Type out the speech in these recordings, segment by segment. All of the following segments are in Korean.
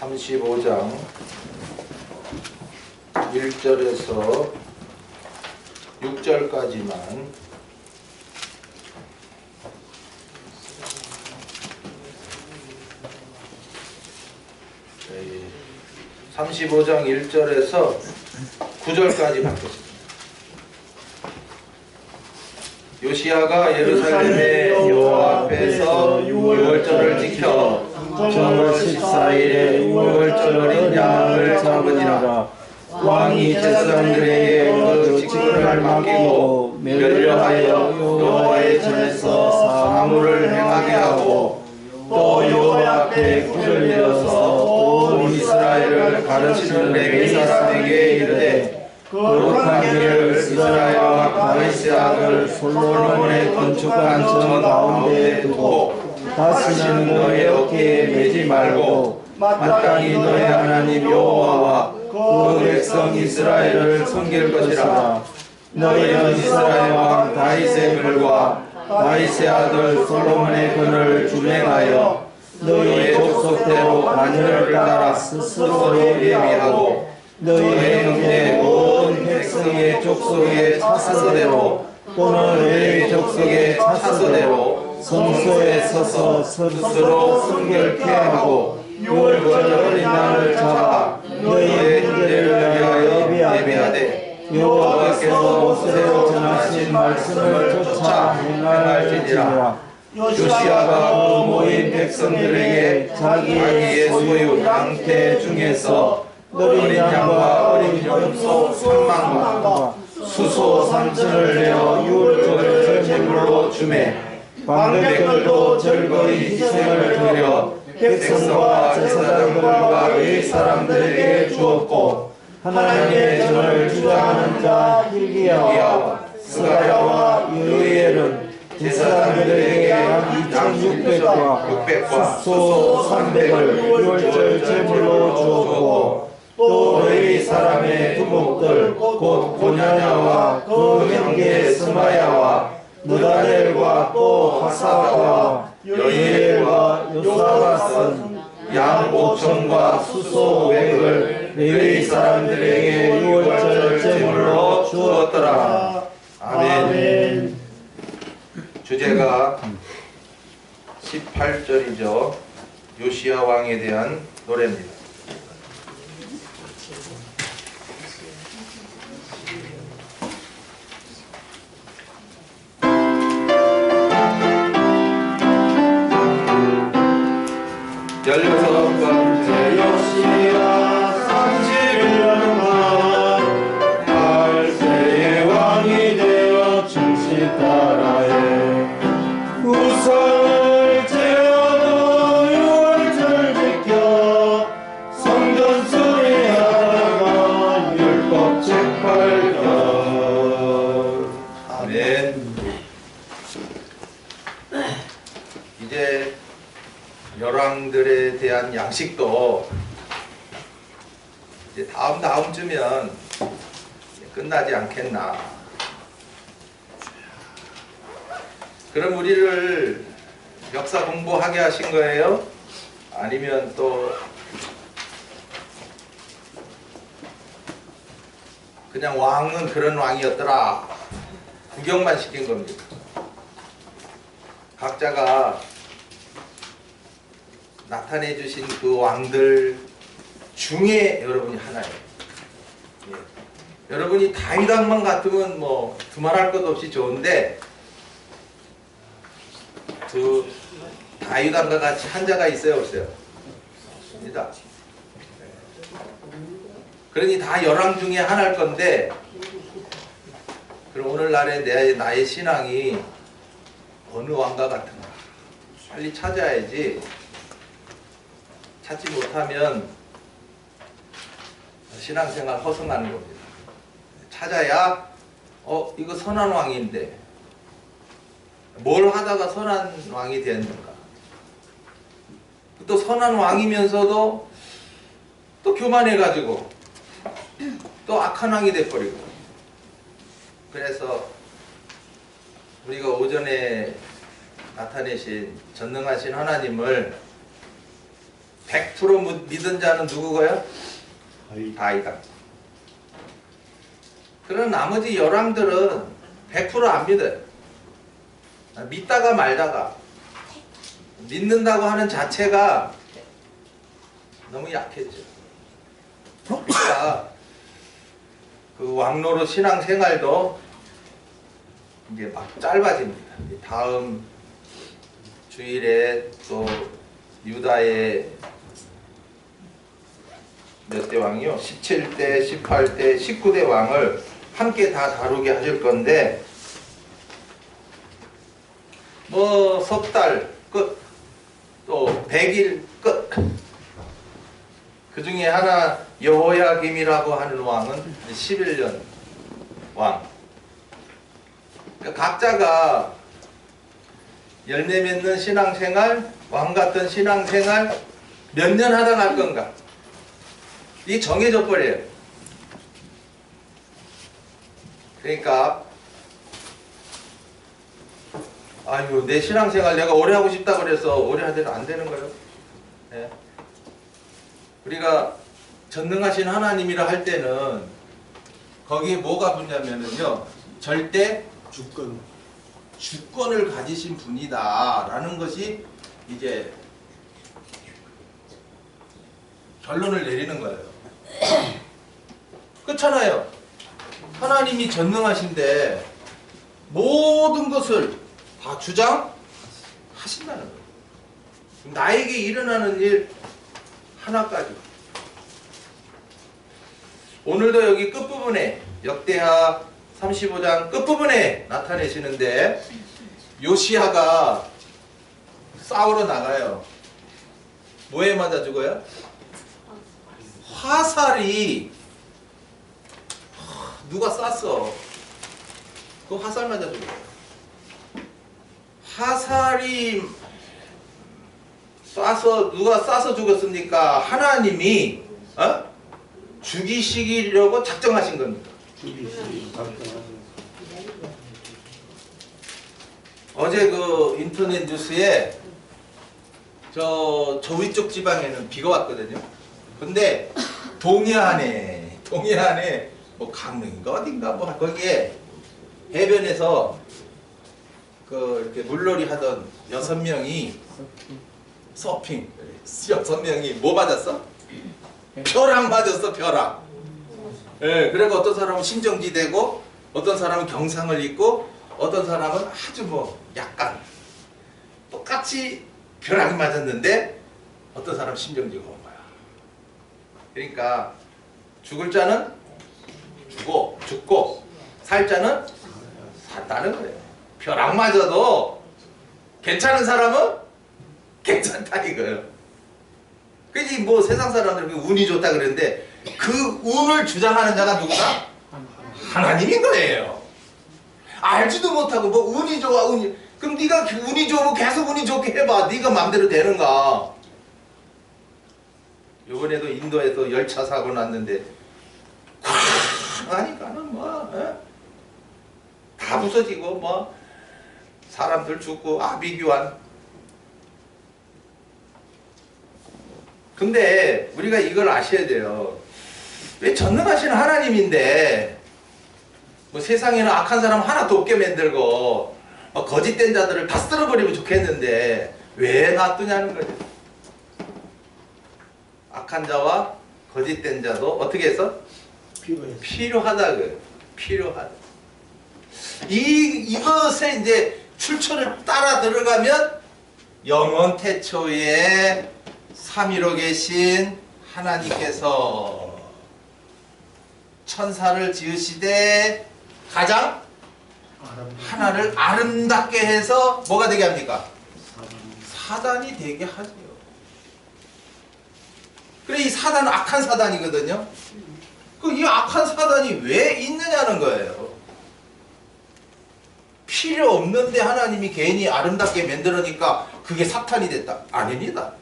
35장 1절에서 6절까지만 35장 1절에서 9절까지 바뀌었습니다. 요시야가 예루살렘의 여호와 앞에서 유월절을 지켜 정월 14일에 유월절 양을 잡으니라. 왕이 제사장들에게 그 직분을 맡기고 멸류하여 여호와의 전에서 사물을 행하게 하고 또 여호와 앞에 굴을 내어서 온 이스라엘을 가르치는 레위 사람에게 이르되 거룩한 길을 이스라엘과 다윗의 아들 솔로몬의 건축한 전 가운데 두고 다시는 너의 어깨에 매지 말고 마땅히 너의 하나님 여호와와 그 백성 이스라엘을 섬길 것이라. 너희는 이스라엘 왕 다윗의 글과 다윗의 아들 솔로몬의 글을 준행하여 너희의 족속대로 반열을 따라 스스로 예비하고 너희의 형제 온 백성의 족속의 차수대로 또는 레위 족속의 차수대로 성소에 서서 스스로 성결케 하고 유월절 어린 양을 잡아 너희의 형제를 위하여 예비하되 여호와께서 모세로 전하신 말씀을 쫓아 행할지니라. 요시야가 그 모인 백성들에게 자기의 소유 양떼 중에서 어린 양과 어린 염소 3만과 수소 3천을 내어 유월절 제물로 주매 방백들도 절거리 희생을 드려 백성과 제사장들과 레위 사람들에게 주었고 하나님의 전을 주장하는 자 hil기야와 스가랴와 여이엘은 제사장들에게 약 2,600과 수소 300을 유월절 제물로 주었고 또 레위 사람의 두목들 곧 고냐냐와 그 형제 스마야와 느다넬과 또 하사와 여이엘과 요사가 쓴 양 5,000과 수소 500을 레위 사람들에게 유월절 제물로 주었더라. 아멘. 주제가 18절이죠. 요시야 왕에 대한 노래입니다. 열여섯 번째 요시야 31년간 알세의 왕이 되어 중시 따라해 우상을 제어도 유월절 지켜 성전 수리하다가 율법 책 발견. 아멘. 이제 열왕들에 대한 양식도 이제 다음주면 끝나지 않겠나. 그럼 우리를 역사 공부하게 하신 거예요? 아니면 또 그냥 왕은 그런 왕이었더라 구경만 시킨 겁니다. 각자가 나타내 주신 그 왕들 중에 여러분이 하나예요. 예. 여러분이 다윗 왕만 같으면 뭐 두말할 것 없이 좋은데 그 다윗 왕과 같이 한 자가 있어요, 없어요? 없습니다. 그러니 다 열왕 중에 하나일 건데 그럼 오늘날의 나의 신앙이 어느 왕과 같은가 빨리 찾아야지. 찾지 못하면 신앙생활 허송하는 겁니다. 찾아야 이거 선한 왕인데 뭘 하다가 선한 왕이 되었는가. 또 선한 왕이면서도 또 교만해가지고 또 악한 왕이 돼버리고. 그래서 우리가 오전에 나타내신 전능하신 하나님을 100% 믿은 자는 누구고요? 다윗왕. 그런 나머지 열왕들은 100% 안 믿어요. 믿다가 말다가 믿는다고 하는 자체가 너무 약했죠. 그러니까 그 왕노릇 신앙생활도 이제 막 짧아집니다. 다음 주일에 또 유다의 몇 대 왕이요? 17대, 18대, 19대 왕을 함께 다 다루게 하실 건데 뭐 석 달 끝, 또 100일 끝. 그 중에 하나 여호야김이라고 하는 왕은 11년 왕. 그러니까 각자가 열매 맺는 신앙생활, 왕 같은 신앙생활 몇 년 하다 갈 건가? 이게 정해져 버려요. 그러니까 아유 내 신앙생활 내가 오래 하고 싶다 그래서 오래 하더라도 안 되는 거예요. 네. 우리가 전능하신 하나님이라 할 때는 거기에 뭐가 붙냐면은요 절대 주권을 가지신 분이다 라는 것이 이제 결론을 내리는 거예요. 그렇잖아요. 하나님이 전능하신데 모든 것을 다 주장하신다는 거예요. 나에게 일어나는 일 하나까지. 오늘도 여기 끝부분에 역대하 35장 끝부분에 나타내시는데 요시야가 싸우러 나가요. 뭐에 맞아 죽어요? 화살이 누가 쐈어? 그 화살 맞아 죽어요. 화살이 쏴서 누가 쏴서 죽었습니까? 하나님이 죽이시려고 작정하신 겁니다. 어제 그 인터넷 뉴스에 저 위쪽 지방에는 비가 왔거든요. 근데 동해안에 뭐 강릉인가 어딘가 뭐 거기에 해변에서 그 이렇게 물놀이 하던 6명이 서핑 6명이 뭐 맞았어? 벼락 맞았어. 벼락. 예, 그리고 어떤 사람은 신정지되고 어떤 사람은 경상을 입고 어떤 사람은 아주 뭐 약간 똑같이 벼락이 맞았는데 어떤 사람은 신정지가 온 거야. 그러니까 죽을 자는 죽고 살 자는 산다는 거예요. 벼락 맞아도 괜찮은 사람은 괜찮다 이거예요. 그지 뭐 세상 사람들은 운이 좋다 그러는데 그 운을 주장하는 자가 누구다? 하나님인 거예요. 알지도 못하고 뭐 운이 좋아 운이 그럼 네가 운이 좋으면 계속 운이 좋게 해봐. 네가 마음대로 되는가? 이번에도 인도에서 열차 사고 났는데 콱 하니까는 뭐 다 부서지고 뭐 사람들 죽고 아비규환. 근데 우리가 이걸 아셔야 돼요. 왜 전능하신 하나님인데 뭐 세상에는 악한 사람 하나도 없게 만들고 거짓된 자들을 다 쓸어버리면 좋겠는데 왜 놔두냐는 거죠. 악한 자와 거짓된 자도 어떻게 해서? 필요하다 그래요. 필요하다. 이것에 이제 출처를 따라 들어가면 영원 태초에 삼위로 계신 하나님께서 천사를 지으시되 가장 하나를 아름답게 해서 뭐가 되게 합니까? 사단이 되게 하죠. 그래 이 사단은 악한 사단이거든요. 그 이 악한 사단이 왜 있느냐는 거예요. 필요 없는데 하나님이 괜히 아름답게 만들으니까 그게 사탄이 됐다. 아닙니다.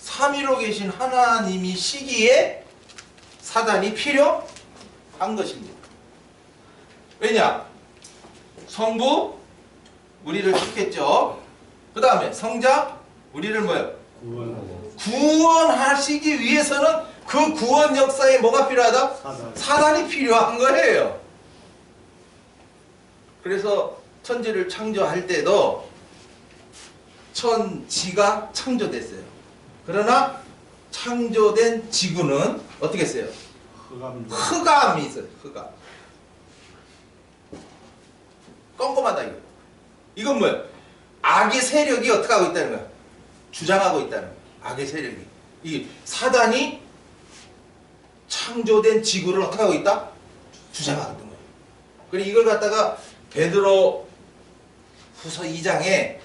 삼위로 계신 하나님이 시기에 사단이 필요한 것입니다. 왜냐? 성부 우리를 씻겠죠. 그 다음에 성자 우리를 뭐요? 구원하고 구원하시기 위해서는 그 구원 역사에 뭐가 필요하다? 사단. 사단이 필요한 거예요. 그래서 천지를 창조할 때도 천지가 창조됐어요. 그러나 창조된 지구는 어떻게 했어요? 흑암. 흑암이 있어요. 흑암. 껌껌하다 이거. 이건 뭐예요? 악의 세력이 어떻게 하고 있다는 거야? 주장하고 있다는 거야. 악의 세력이. 이 사단이 창조된 지구를 어떻게 하고 있다? 주장하고 있는 거예요. 그리고 이걸 갖다가 베드로 후서 2장에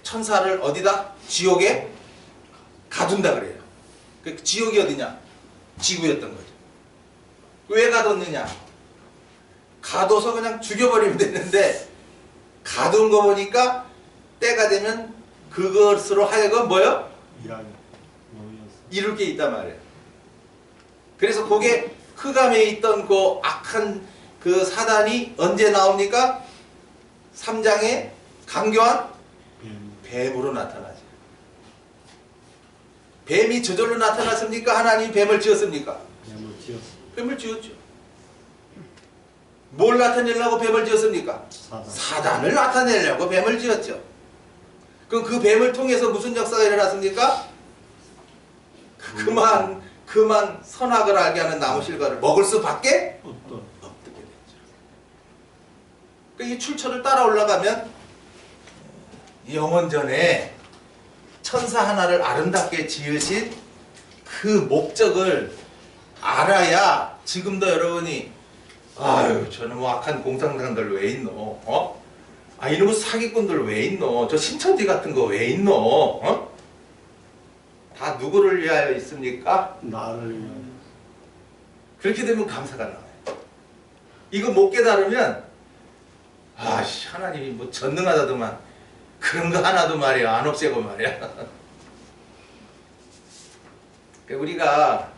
천사를 어디다? 지옥에 가둔다 그래요. 그 지옥이 어디냐? 지구였던 거죠. 왜 가뒀느냐? 가둬서 그냥 죽여버리면 됐는데 가둔 거 보니까 때가 되면 그것으로 하여금 뭐요? 이란 노예였어. 이룰 게 있단 말이에요. 그래서 그게 흑암에 있던 그 악한 그 사단이 언제 나옵니까? 3장에 강교한 뱀으로 나타나죠. 뱀이 저절로 나타났습니까? 하나님 뱀을 지었습니까? 뱀을 지었어. 뱀을 지었죠. 뭘 나타내려고 뱀을 지었습니까? 사단. 사단을 나타내려고 뱀을 지었죠. 그럼 그 뱀을 통해서 무슨 역사가 일어났습니까? 그만 선악을 알게 하는 나무 실과를 먹을 수밖에 어떤 없게 됐죠. 그러니까 이 출처를 따라 올라가면 영원전에 천사 하나를 아름답게 지으신 그 목적을 알아야 지금도 여러분이 아유 저는 뭐 악한 공산당들 왜 있노? 어? 아 이놈의 사기꾼들 왜 있노? 저 신천지 같은 거 왜 있노? 어? 다 누구를 위하여 있습니까? 나를 위하여. 그렇게 되면 감사가 나와요. 이거 못 깨달으면 아씨 하나님이 뭐 전능하다더만 그런 거 하나도 말이야 안 없애고 말이야. 우리가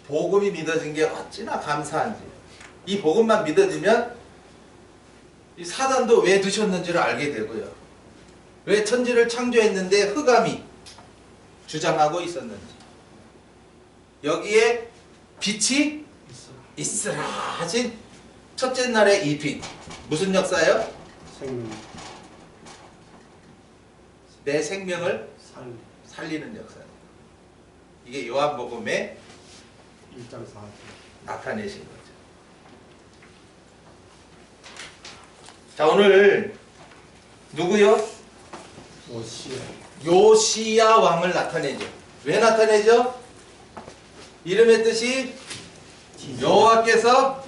복음이 믿어진 게 어찌나 감사한지. 이 복음만 믿어지면 이 사단도 왜 두셨는지를 알게 되고요. 왜 천지를 창조했는데 흑암이 주장하고 있었는지. 여기에 빛이 있으라 하신 첫째 날의 이 빛. 무슨 역사예요? 생명. 내 생명을 살. 살리는 역사예요. 이게 요한복음에 1장 4절. 나타내신 거죠. 자 오늘 누구요? 오시아. 요시야 왕을 나타내죠. 왜 나타내죠? 이름의 뜻이 여호와께서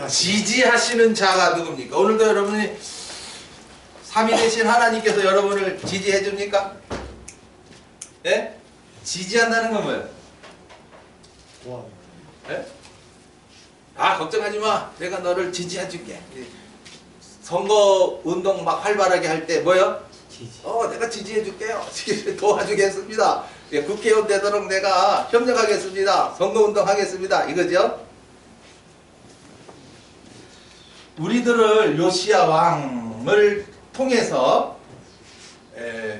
지지하시는 자가 누굽니까? 오늘도 여러분이 삼위 되신 하나님께서 여러분을 지지해 줍니까? 예? 지지한다는 건 뭐예요? 도와. 예? 아 걱정하지 마. 내가 너를 지지해 줄게. 선거 운동 막 활발하게 할 때 뭐요? 지지. 내가 지지해 줄게요. 도와주겠습니다. 예, 국회의원 되도록 내가 협력하겠습니다. 선거운동 하겠습니다. 이거죠? 우리들을 요시야 왕을 통해서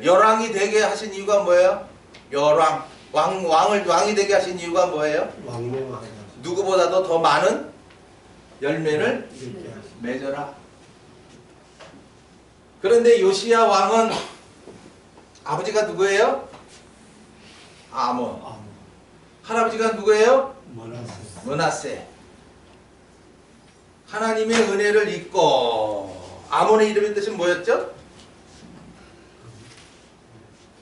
열왕이 되게 하신 이유가 뭐예요? 열왕, 왕이 되게 하신 이유가 뭐예요? 왕래와 하자. 누구보다도 더 많은 열매를 이렇게 하시. 맺어라. 그런데 요시야 왕은 아버지가 누구예요? 아몬. 할아버지가 누구예요? 머나세. 므낫세. 하나님의 은혜를 잊고 아몬의 이름의 뜻은 뭐였죠?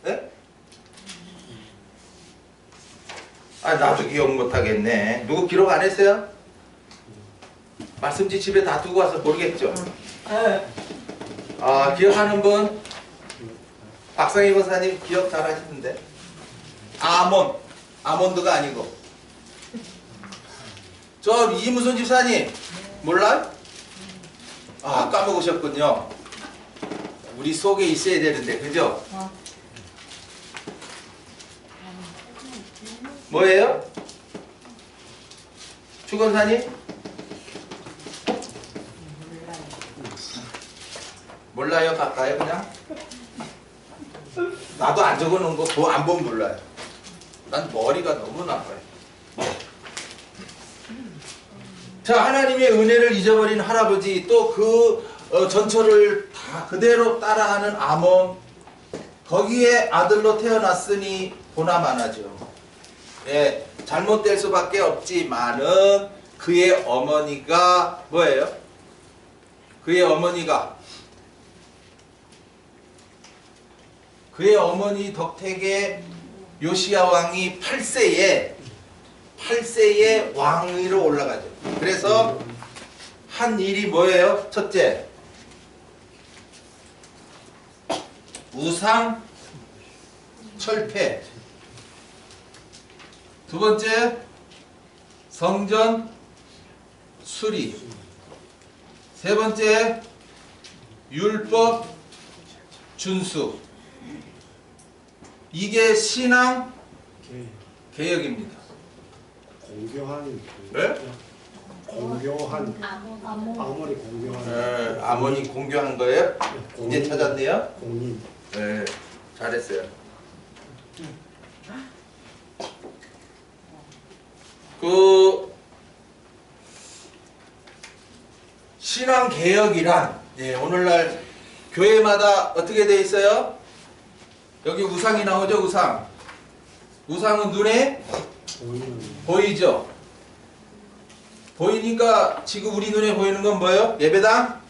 네? 아 나도 기억 못하겠네. 누구 기록 안 했어요? 말씀지 집에 다 두고 와서 모르겠죠? 아 기억하는 분? 박상희 권사님 기억 잘 하시는데. 아몬드가 아니고. 저 이무선 집사님 몰라요? 아 까먹으셨군요. 우리 속에 있어야 되는데 그죠? 뭐예요? 추건사님? 몰라요? 갈까요 그냥? 나도 안 적어놓은 거 그거 안 보면 몰라요. 난 머리가 너무 나빠요. 자, 하나님의 은혜를 잊어버린 할아버지, 또 그 전철을 다 그대로 따라하는 아몬, 거기에 아들로 태어났으니 보나마나죠. 예, 잘못될 수밖에 없지만은 그의 어머니가 뭐예요? 그의 어머니 덕택의 요시야 왕이 8세에 왕위로 올라가죠. 그래서 한 일이 뭐예요? 첫째, 우상 철폐. 두 번째, 성전 수리. 세 번째, 율법 준수. 이게 신앙 개혁입니다. 공교한 네? 공교한 아몬. 아무리 공교한 네, 아몬이 공개한 거예요? 이제 찾았네요. 공인 네, 잘했어요. 그 신앙 개혁이란, 예, 오늘날 교회마다 어떻게 돼 있어요? 여기 우상이 나오죠, 우상. 우상은 눈에 공인 보이죠? 보이니까 지금 우리 눈에 보이는 건 뭐예요? 예배당?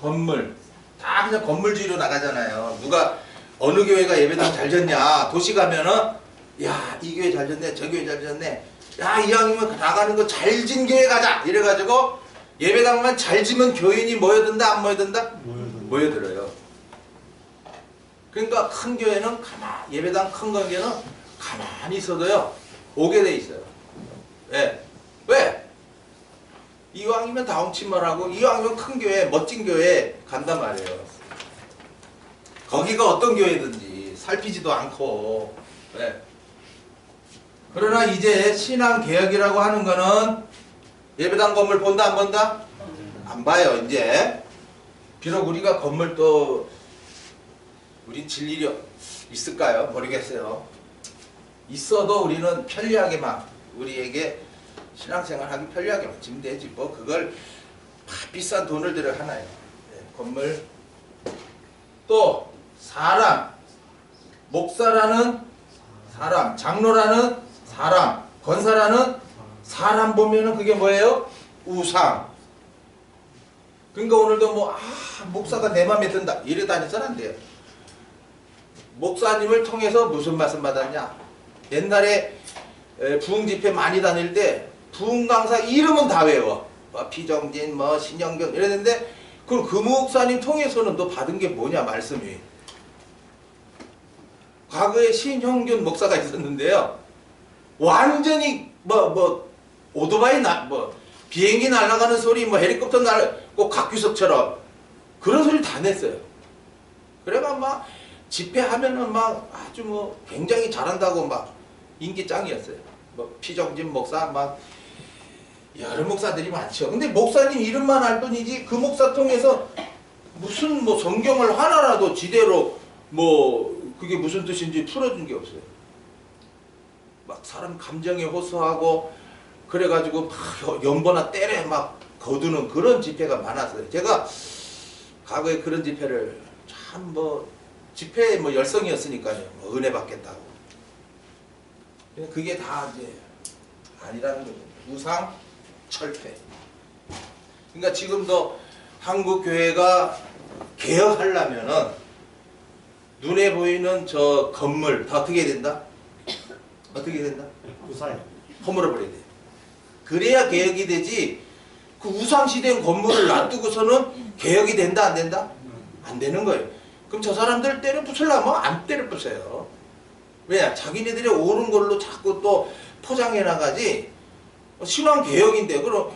건물. 다 그냥 건물주의로 나가잖아요. 누가 어느 교회가 예배당 잘 졌냐? 도시 가면은 야, 이 교회 잘 졌네, 저 교회 잘 졌네. 야, 이왕이면 나가는 거 잘 진 교회 가자. 이래가지고 예배당만 잘 지면 교인이 모여든다, 안 모여든다? 모여들어요. 그러니까 큰 교회는 예배당 큰 교회는 가만히 있어도요, 오게 돼 있어요. 왜? 왜? 이왕이면 다홍치만 하고, 이왕이면 큰 교회, 멋진 교회 간단 말이에요. 거기가 어떤 교회든지 살피지도 않고. 왜? 그러나 이제 신앙 개혁이라고 하는 거는 예배당 건물 본다, 안 본다? 안 봐요, 이제. 비록 우리가 건물 또 우린 질 일이 있을까요? 모르겠어요. 있어도 우리는 편리하게만, 우리에게 신앙생활 하기 편리하게만 지면 되지. 뭐 그걸 비싼 돈을 들여 하나요? 네, 건물. 또 사람, 목사라는 사람, 장로라는 사람, 권사라는 사람 보면은 그게 뭐예요? 우상. 그러니까 오늘도 뭐 목사가 내 맘에 든다 이래 다니서는 안 돼요. 목사님을 통해서 무슨 말씀 받았냐? 옛날에 부흥 집회 많이 다닐 때 부흥 강사 이름은 다 외워. 뭐 피정진, 뭐 신영경 이랬는데 그럼 그 목사님 통해서는 너 받은 게 뭐냐 말씀이. 과거에 신형균 목사가 있었는데요. 완전히 오토바이 비행기 날아가는 소리, 헬리콥터 날고 각규석처럼 그런 소리 다 냈어요. 그래가 막 집회하면은 막 아주 굉장히 잘한다고 막 인기 짱이었어요. 피정진 목사 여러 목사들이 많죠. 근데 목사님 이름만 알 뿐이지 그 목사 통해서 무슨 성경을 하나라도 지대로 그게 무슨 뜻인지 풀어준 게 없어요. 막 사람 감정에 호소하고 그래가지고 막 연보나 때려 막 거두는 그런 집회가 많았어요. 제가 과거에 그런 집회를 참 집회 열성이었으니까요. 은혜 받겠다고. 그게 다 이제 아니라는 거죠. 우상 철폐. 그러니까 지금도 한국 교회가 개혁하려면은 눈에 보이는 저 건물 다 어떻게 해야 된다? 어떻게 된다? 우사요. 허물어버려야 돼. 그래야 개혁이 되지. 그 우상시대인 건물을 놔두고서는 개혁이 된다, 안 된다? 안 되는 거예요. 그럼 저 사람들 때려 부수려면 안 때려 부숴요. 왜? 자기네들이 옳은 걸로 자꾸 또 포장해 나가지. 신앙 개혁인데 그럼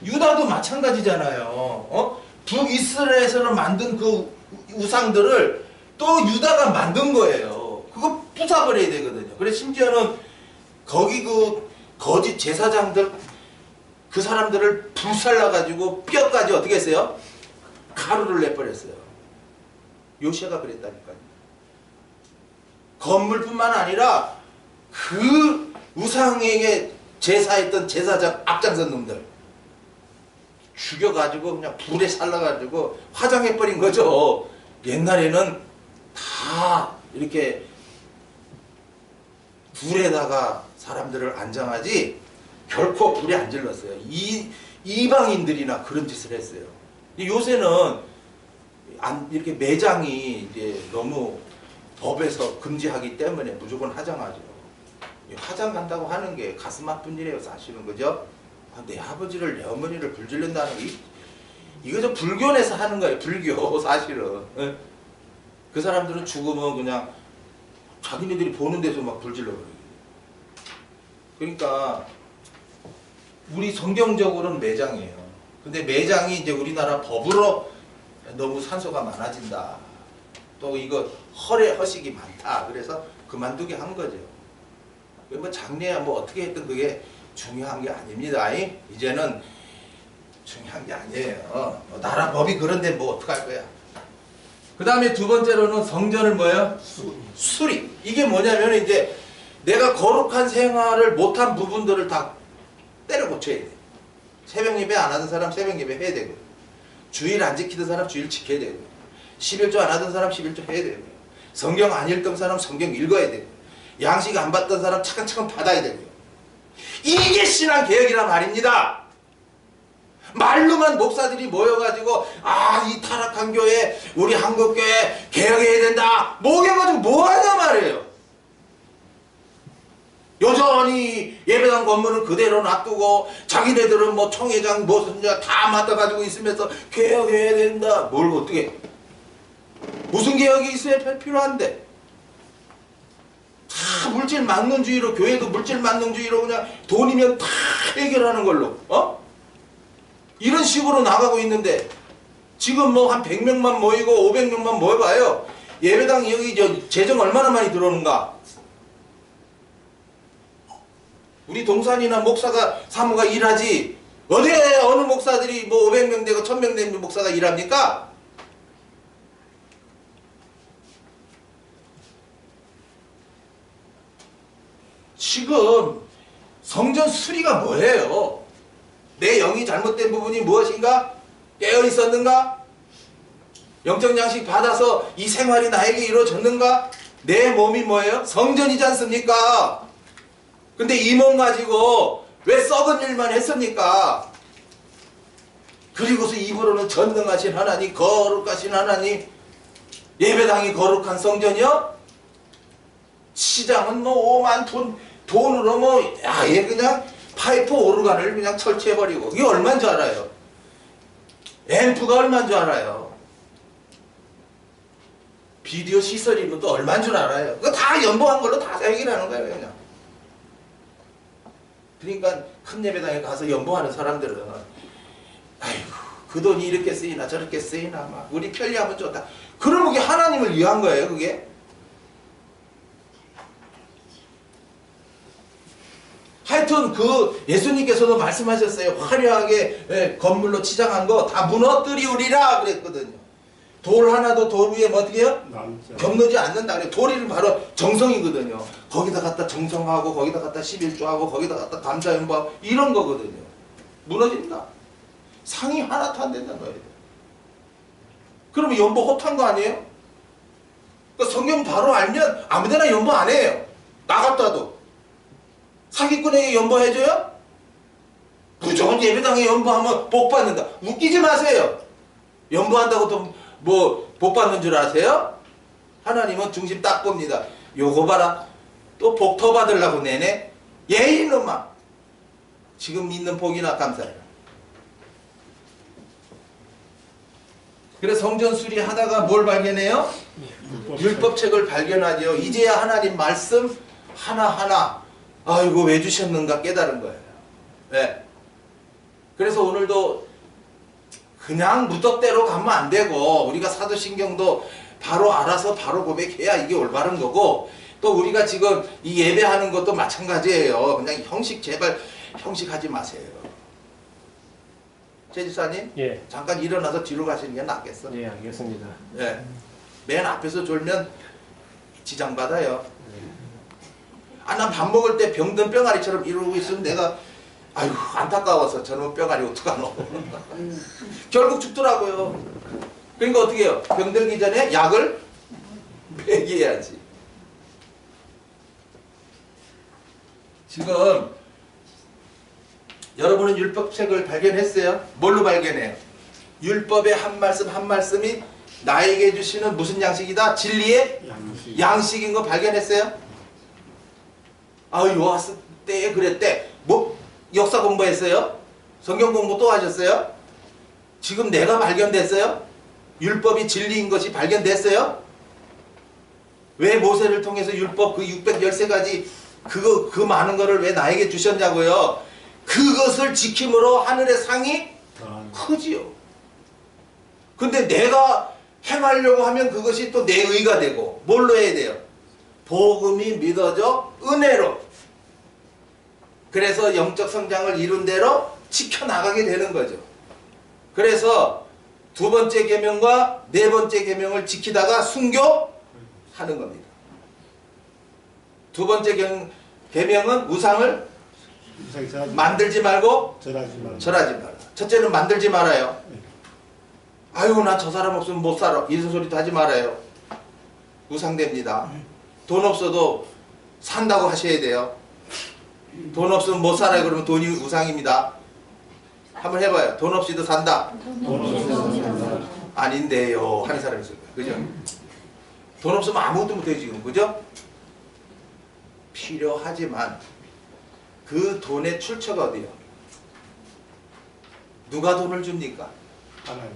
유다도 마찬가지잖아요. 북이스라엘에서 만든 그 우상들을 또 유다가 만든 거예요. 그거 부숴버려야 되거든요. 그래서 심지어는 거기 그 거짓 제사장들 그 사람들을 불살라가지고 뼈까지 어떻게 했어요? 가루를 내버렸어요. 요시아가 그랬다니까요. 건물뿐만 아니라 그 우상에게 제사했던 제사장 앞장선 놈들 죽여가지고 그냥 불에 살라가지고 화장해버린 거죠. 옛날에는 다 이렇게 불에다가 사람들을 안장하지 결코 불에 안 질렀어요. 이방인들이나 그런 짓을 했어요. 요새는 이렇게 매장이 이제 너무 법에서 금지하기 때문에 무조건 화장하죠. 화장한다고 하는 게 가슴 아픈 일이에요, 사실은. 그죠? 내 아버지를, 내 어머니를 불질른다는 게 이거 좀 불교에서 하는 거예요. 불교 사실은. 그 사람들은 죽으면 그냥 자기네들이 보는 데서 막 불질러버려요. 그러니까 우리 성경적으로는 매장이에요. 근데 매장이 이제 우리나라 법으로 너무 산소가 많아진다. 또 이거 허식이 많다. 그래서 그만두게 한 거죠. 뭐 장례야 뭐 어떻게 했든 그게 중요한 게 아닙니다. 이제는 중요한 게 아니에요. 나라 법이 그런데 뭐 어떡할 거야. 그 다음에 두 번째로는 성전을 뭐예요? 수리. 이게 뭐냐면 이제 내가 거룩한 생활을 못한 부분들을 다 때려 고쳐야 돼. 새벽 예배 안 하던 사람 새벽 예배 해야 되고, 주일 안 지키던 사람 주일 지켜야 되고, 11조 안 하던 사람 11조 해야 되고, 성경 안 읽던 사람 성경 읽어야 되고, 양식 안 받던 사람 차근차근 받아야 되고요. 이게 신앙 개혁이란 말입니다. 말로만 목사들이 모여가지고 이 타락한 교회 우리 한국교회 개혁해야 된다 모여가지고 뭐하냐 말이에요. 여전히 예배당 건물은 그대로 놔두고 자기네들은 뭐 총회장 무슨 다 맡아가지고 있으면서 개혁해야 된다. 뭘 어떻게 무슨 개혁이 있어야 필요한데 다 물질 만능주의로, 교회도 물질 만능주의로 그냥 돈이면 다 해결하는 걸로 이런 식으로 나가고 있는데, 지금 뭐 한 100명만 모이고 500명만 모여봐요. 예배당 여기 재정 얼마나 많이 들어오는가. 우리 동산이나 목사가 사모가 일하지 어느 목사들이 뭐 500명 되고 1000명 되는 목사가 일합니까? 지금 성전 수리가 뭐예요? 내 영이 잘못된 부분이 무엇인가? 깨어 있었는가? 영적 양식 받아서 이 생활이 나에게 이루어졌는가? 내 몸이 뭐예요? 성전이지 않습니까? 근데 이 몸 가지고 왜 썩은 일만 했습니까? 그리고서 입으로는 전능하신 하나님, 거룩하신 하나님, 예배당이 거룩한 성전이요? 시장은 뭐 오만 돈으로 뭐 아예 그냥 파이프 오르간을 그냥 설치해버리고, 그게 얼마인 줄 알아요? 앰프가 얼마인 줄 알아요? 비디오 시설이면 또 얼마인 줄 알아요? 그거 다 연봉한 걸로 다 해결하는 거예요 그냥. 그러니까 큰 예배당에 가서 연봉하는 사람들은 아이고 그 돈이 이렇게 쓰이나 저렇게 쓰이나 막 우리 편리하면 좋다. 그러면 그게 하나님을 위한 거예요 그게? 하여튼 그 예수님께서도 말씀하셨어요. 화려하게 건물로 치장한 거 다 무너뜨리우리라 그랬거든요. 돌 하나도 돌 위에 뭐 어떻게 해요? 겹누지 않는다 그래. 돌이 바로 정성이거든요. 거기다 갖다 정성하고 거기다 갖다 11조하고 거기다 갖다 감사연보하고 이런 거거든요. 무너진다. 상이 하나도 안 된다는 거예요. 그러면 연보 허탄 거 아니에요? 그러니까 성경 바로 알면 아무데나 연보 안 해요. 나갔다도. 사기꾼에게 연보해줘요? 무조건 예배당에 연보하면 복 받는다. 웃기지 마세요. 연보한다고 또 뭐 복 받는 줄 아세요? 하나님은 중심 딱 봅니다. 요거 봐라. 또 복 더 받으려고 내네. 예 이놈아. 지금 있는 복이나 감사해라. 그래서 성전 수리하다가 뭘 발견해요? 율법책을 발견하죠. 이제야 하나님 말씀 하나하나 아이고 왜 주셨는가 깨달은 거예요. 네. 그래서 오늘도 그냥 무덕대로 가면 안 되고 우리가 사도신경도 바로 알아서 바로 고백해야 이게 올바른 거고, 또 우리가 지금 이 예배하는 것도 마찬가지예요. 그냥 형식 제발 형식하지 마세요. 최 집사님 예. 잠깐 일어나서 뒤로 가시는 게 낫겠어. 예, 알겠습니다. 네. 맨 앞에서 졸면 지장받아요. 아, 난 밥 먹을 때 병든 병아리처럼 이러고 있으면 내가 아유 안타까워서 저놈 병아리 어떡하노. 결국 죽더라고요. 그러니까 어떻게 해요? 병들기 전에 약을 배기해야지. 지금 여러분은 율법책을 발견했어요? 뭘로 발견해요? 율법의 한 말씀 한 말씀이 나에게 주시는 무슨 양식이다? 진리의 양식. 양식인 거 발견했어요? 아유 왔을 때 그랬대. 뭐 역사 공부했어요? 성경 공부 또 하셨어요? 지금 내가 발견됐어요? 율법이 진리인 것이 발견됐어요? 왜 모세를 통해서 율법 그 613가지 그 많은 거를 왜 나에게 주셨냐고요? 그것을 지킴으로 하늘의 상이 크지요. 근데 내가 행하려고 하면 그것이 또 내 의가 되고 뭘로 해야 돼요? 복음이 믿어져 은혜로. 그래서 영적 성장을 이룬 대로 지켜나가게 되는 거죠. 그래서 두 번째 계명과 네 번째 계명을 지키다가 순교하는 겁니다. 두 번째 계명은 우상을 만들지 말고 절하지 마라. 첫째는 만들지 말아요. 아유 나 저 사람 없으면 못 살아 이런 소리도 하지 말아요. 우상됩니다. 돈 없어도 산다고 하셔야 돼요. 돈 없으면 못 살아요. 그러면 돈이 우상입니다. 한번 해봐요. 돈 없이도 산다. 아닌데요 하는 사람이 있을 거예요. 그죠? 돈 없으면 아무것도 못해요 지금. 그죠? 필요하지만 그 돈의 출처가 어디요? 누가 돈을 줍니까? 하나님.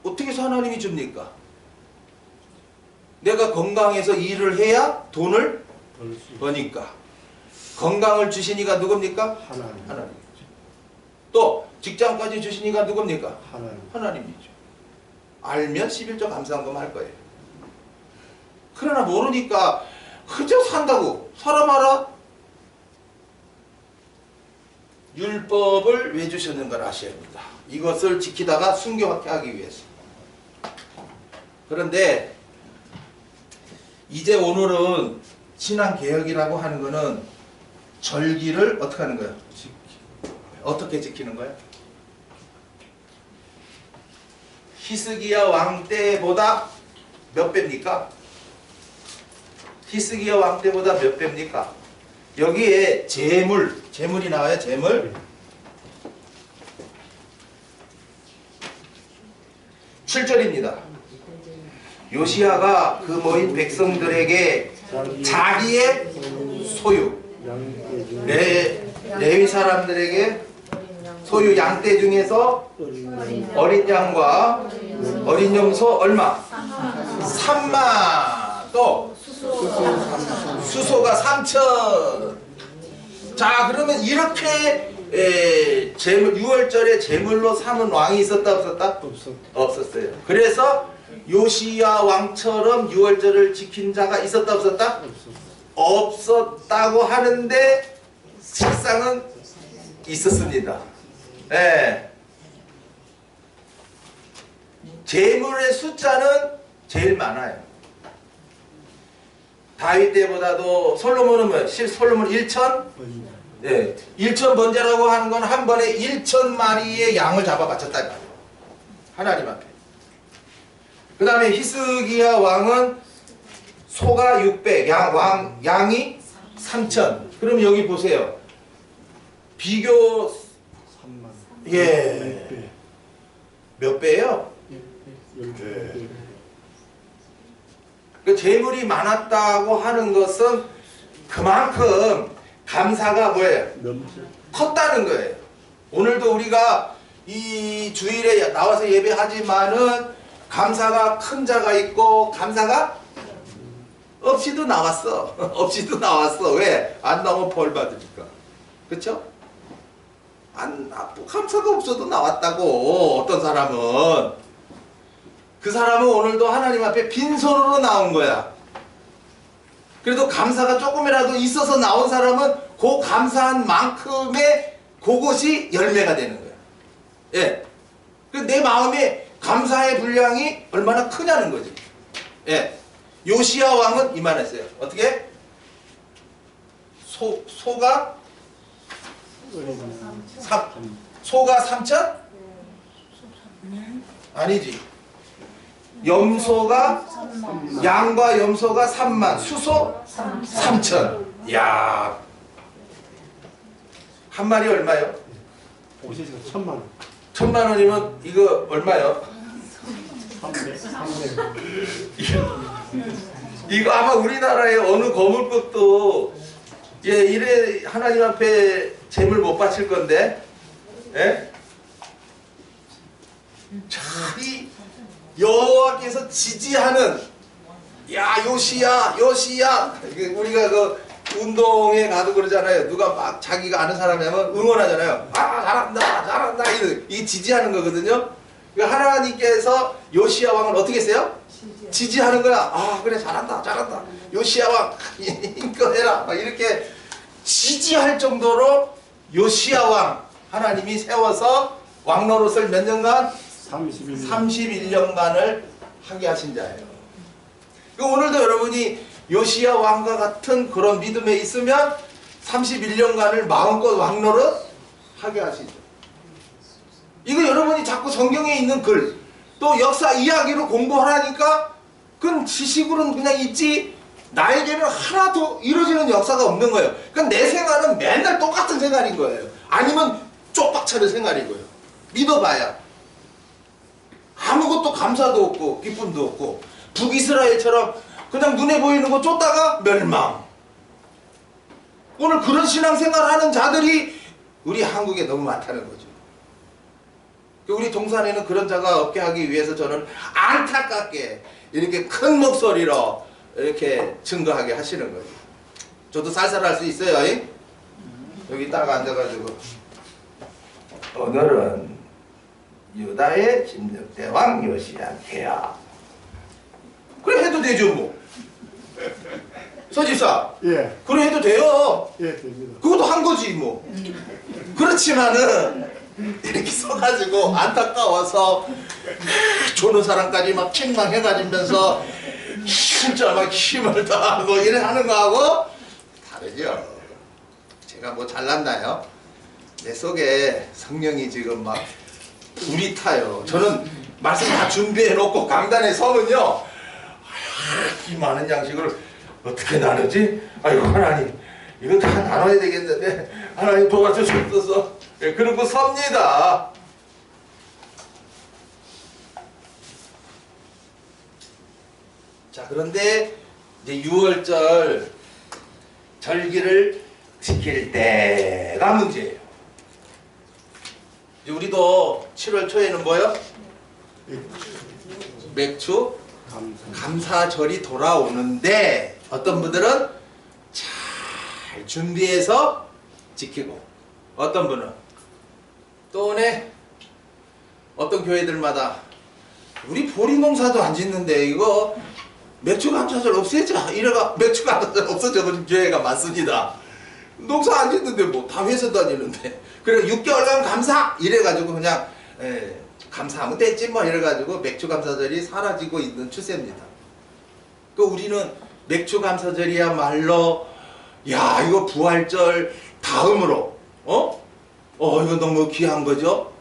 어떻게 해서 하나님이 줍니까? 내가 건강해서 일을 해야 돈을 버니까. 건강을 주시니가 누굽니까? 하나님이죠. 또 직장까지 주시니가 누굽니까? 하나님이죠. 알면 11조 감사한금 할 거예요. 그러나 모르니까 그저 산다고 사람 알아? 율법을 왜 주셨는가를 아셔야 합니다. 이것을 지키다가 순교하게 하기 위해서. 그런데 이제 오늘은 신앙개혁이라고 하는 거는 절기를 어떻게 하는 거예요? 어떻게 지키는 거예요? 히스기야 왕 때보다 몇 배입니까? 히스기야 왕 때보다 몇 배입니까? 여기에 재물이 나와요. 재물. 7절입니다. 요시야가 그 모인 백성들에게 자기의 소유, 레위 사람들에게 소유 양떼 중에서 어린 양과 어린 염소 얼마? 3만. 또 수소가 3천. 자 그러면 이렇게 재물 6월절에 제물로 삼은 왕이 있었다 없었다? 없었어요. 그래서 요시야 왕처럼 6월절을 지킨 자가 있었다 없었다? 없었다고 하는데 실상은 있었습니다. 예. 제물의 숫자는 제일 많아요. 다윗 때보다도 솔로몬은 뭐예요? 솔로몬 1천? 예. 1천 번제라고 하는 건 한 번에 1천 마리의 양을 잡아 바쳤다. 하나님 앞에. 그 다음에 히스기야 왕은 소가 600, 양이 3천. 그럼 여기 보세요. 비교 3만. 예. 몇 배예요? 그 재물이 많았다고 하는 것은 그만큼 감사가 뭐예요? 컸다는 거예요. 오늘도 우리가 이 주일에 나와서 예배하지만은 감사가 큰 자가 있고 감사가 없이도 나왔어. 없이도 나왔어. 왜? 안 나오면 벌 받으니까. 그쵸? 감사가 없어도 나왔다고. 어떤 사람은. 그 사람은 오늘도 하나님 앞에 빈손으로 나온 거야. 그래도 감사가 조금이라도 있어서 나온 사람은 그 감사한 만큼의 그것이 열매가 되는 거야. 예. 내 마음에 감사의 분량이 얼마나 크냐는 거지. 예. 요시야 왕은 이만했어요. 어떻게? 소가 소가 3천? 아니지. 염소가 양과 염소가 3만, 수소 3천. 야, 한 마리 얼마요? 오시가 1,000만 원. 1,000만 원이면 이거 얼마요? 300. 이거 아마 우리나라의 어느 거물급도 이래 하나님 앞에 재물 못 바칠 건데, 예? 자, 이 여호와께서 지지하는, 야 요시야 요시야, 우리가 그 운동에 가도 그러잖아요. 누가 막 자기가 아는 사람이 하면 응원하잖아요. 아 잘한다 잘한다, 이 지지하는 거거든요. 그러니까 하나님께서 요시야 왕을 어떻게 했어요? 지지하는 거야. 아 그래 잘한다 잘한다, 요시야 왕 이거 해라, 막 이렇게 지지할 정도로 요시야 왕 하나님이 세워서 왕 노릇을 몇 년간? 31년간을 하게 하신 자예요. 오늘도 여러분이 요시야 왕과 같은 그런 믿음에 있으면 31년간을 마음껏 왕 노릇 하게 하시죠. 이거 여러분이 자꾸 성경에 있는 글, 또 역사 이야기로 공부하라니까 그건 지식으로는 그냥 있지, 나에게는 하나도 이루어지는 역사가 없는 거예요. 그러니까 내 생활은 맨날 똑같은 생활인 거예요. 아니면 쪽박차는 생활인 거예요. 믿어봐야 아무것도 감사도 없고 기쁨도 없고, 북이스라엘처럼 그냥 눈에 보이는 거 쫓다가 멸망. 오늘 그런 신앙생활 하는 자들이 우리 한국에 너무 많다는 거죠. 우리 동산에는 그런 자가 없게 하기 위해서 저는 안타깝게 이렇게 큰 목소리로 이렇게 증거하게 하시는 거예요. 저도 살살할 수 있어요. 잉? 여기 딱 앉아가지고 오늘은 유다의 진득대 왕 요시야께야, 그래 해도 되죠 뭐. 서집사, 예. 그래 해도 돼요. 예, 됩니다. 그것도 한 거지 뭐. 그렇지만은 이렇게 서가지고 안타까워서 조는 사람까지 막 책망해가지면서 진짜 막 힘을 다하고 이래 하는 거하고 다르죠. 제가 뭐 잘났나요? 내 속에 성령이 지금 막 불이 타요. 저는 말씀 다 준비해놓고 강단에 서면요, 이 많은 양식을 어떻게 나누지? 아이고 하나님, 이거 다 나눠야 되겠는데 하나님 도와주셔서, 그러고 섭니다. 자, 그런데 이제 6월절 절기를 지킬 때가 문제예요. 이제 우리도 7월 초에는 뭐요? 맥주 감사절이 돌아오는데 어떤 분들은 잘 준비해서 지키고, 어떤 분은 또 오네 어떤 교회들마다 우리 보리농사도 안 짓는데 이거 맥주 감사절 없애자, 이래가 맥주 감사절 없어져버린 교회가 많습니다. 농사 안 짓는데 뭐 다 회사 다니는데, 그래 6개월간 감사 이래가지고 그냥 감사하면 됐지 뭐 이래가지고 맥주 감사절이 사라지고 있는 추세입니다. 그 우리는 맥주 감사절이야말로, 야 이거 부활절 다음으로 이거 너무 귀한 거죠.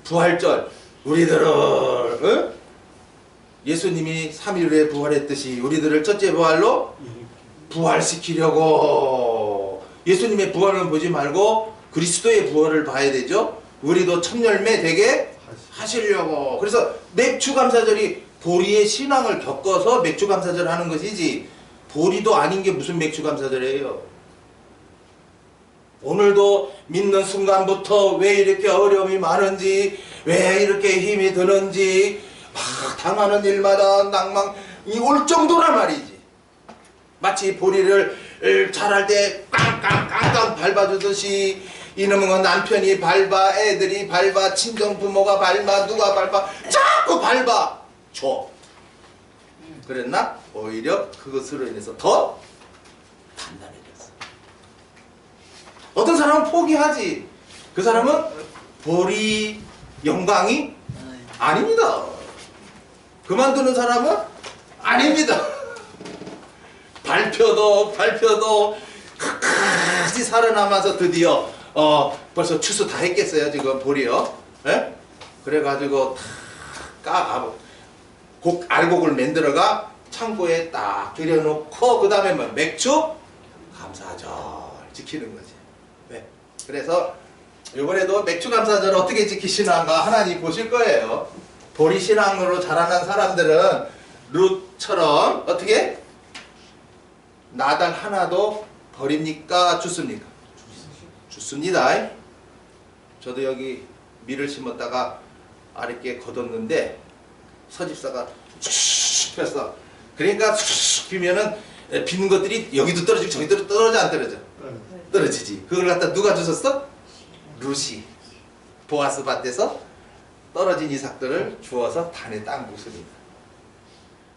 부활절, 우리들을 예수님이 3일 후에 부활했듯이 우리들을 첫째 부활로 부활시키려고, 예수님의 부활을 보지 말고 그리스도의 부활을 봐야 되죠. 우리도 첫 열매 되게 하시려고. 그래서 맥주 감사절이 보리의 신앙을 겪어서 맥주 감사절 하는 것이지, 보리도 아닌 게 무슨 맥주 감사절이에요. 오늘도 믿는 순간부터 왜 이렇게 어려움이 많은지, 왜 이렇게 힘이 드는지, 막 당하는 일마다 낭망이 올 정도란 말이지. 마치 보리를 자랄 때 깡깡깡깡 밟아주듯이 이놈은 남편이 밟아, 애들이 밟아, 친정 부모가 밟아, 누가 밟아, 자꾸 밟아줘. 그랬나? 오히려 그것으로 인해서 더 단단해졌어. 어떤 사람은 포기하지. 그 사람은 보리 영광이 아닙니다. 그만두는 사람은 아닙니다. 발표도 끝까지 살아남아서 드디어 벌써 추수 다 했겠어요 지금 보리요. 예? 그래가지고 알곡을 만들어가 창고에 딱 들여놓고 그 다음에 뭐 맥주 감사절 지키는 거지. 네. 그래서 이번에도 맥주 감사절 어떻게 지키시는가 하나님 보실 거예요. 보리 신앙으로 자라난 사람들은 룻처럼 어떻게 나달 하나도 버립니까? 줍습니까? 줍습니다. 저도 여기 밀을 심었다가 아랫게 걷었는데 서집사가 슉 폈어. 그러니까 슉 피면은 비는 것들이 여기도 떨어지고 저기도 떨어져 안 떨어져? 떨어지지. 그걸 갖다 누가 주셨어? 룻이 보아스 밭에서 떨어진 이삭들을 주워서 단에 딱 묻습니다.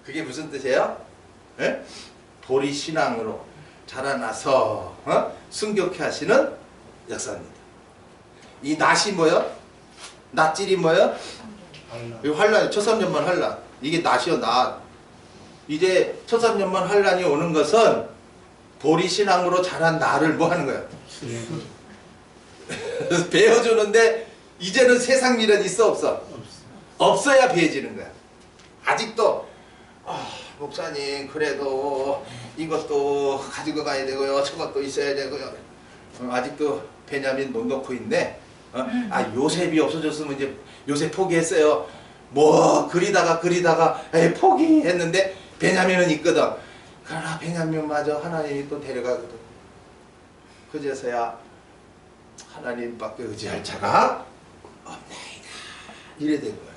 그게 무슨 뜻이에요? 예? 보리 신앙으로 자라나서 순교케 하시는 역사입니다. 이 낫이 뭐요? 낫질이 뭐요? 이 환란, 천삼년만 환란. 이게 낫이요, 낫. 이제 천삼년만 환란이 오는 것은 보리 신앙으로 자란 나를 뭐 하는 거야? 배워주는데 이제는 세상 미련 있어 없어? 없어야 배워지는 거야. 아직도 목사님 그래도 이것도 가지고 가야 되고요, 저것도 있어야 되고요. 아직도 베냐민 못 놓고 있네. 요셉이 없어졌으면 이제 요셉 포기했어요. 뭐 그리다가 포기했는데 베냐민은 있거든. 그러나 베냐민마저 하나님이 또 데려가거든. 그제서야 하나님밖에 의지할 자가 없나이다. 이래 된 거예요.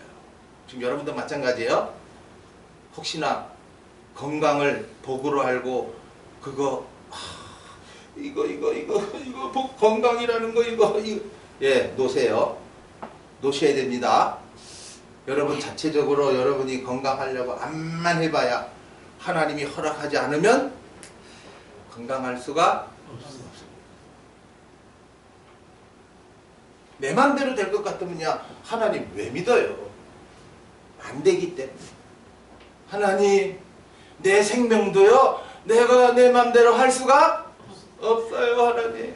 지금 여러분도 마찬가지예요. 혹시나 건강을 복으로 알고 그거 이거 건강이라는 거 이거 예, 놓으세요. 놓으셔야 됩니다. 여러분 자체적으로 여러분이 건강하려고 암만 해봐야 하나님이 허락하지 않으면 건강할 수가 없습니다. 내 맘대로 될 것 같으면야 하나님 왜 믿어요? 안 되기 때문에. 하나님 내 생명도요 내가 내 맘대로 할 수가 없어요. 하나님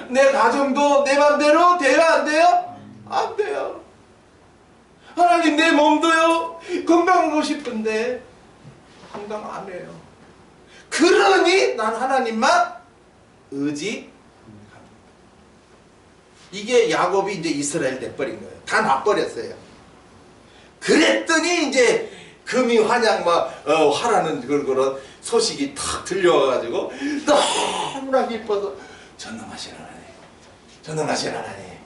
내 가정도 내 맘대로 돼요? 안 돼요? 안 돼요. 하나님 내 몸도요 건강하고 싶은데 건강 안 해요. 그러니 난 하나님만 의지합니다. 이게 야곱이 이제 이스라엘 돼버린 거예요. 다 놔버렸어요. 그랬더니 이제 금이 환양 하라는 그런 소식이 탁 들려와가지고 너무나 기뻐서 전능하신 하나님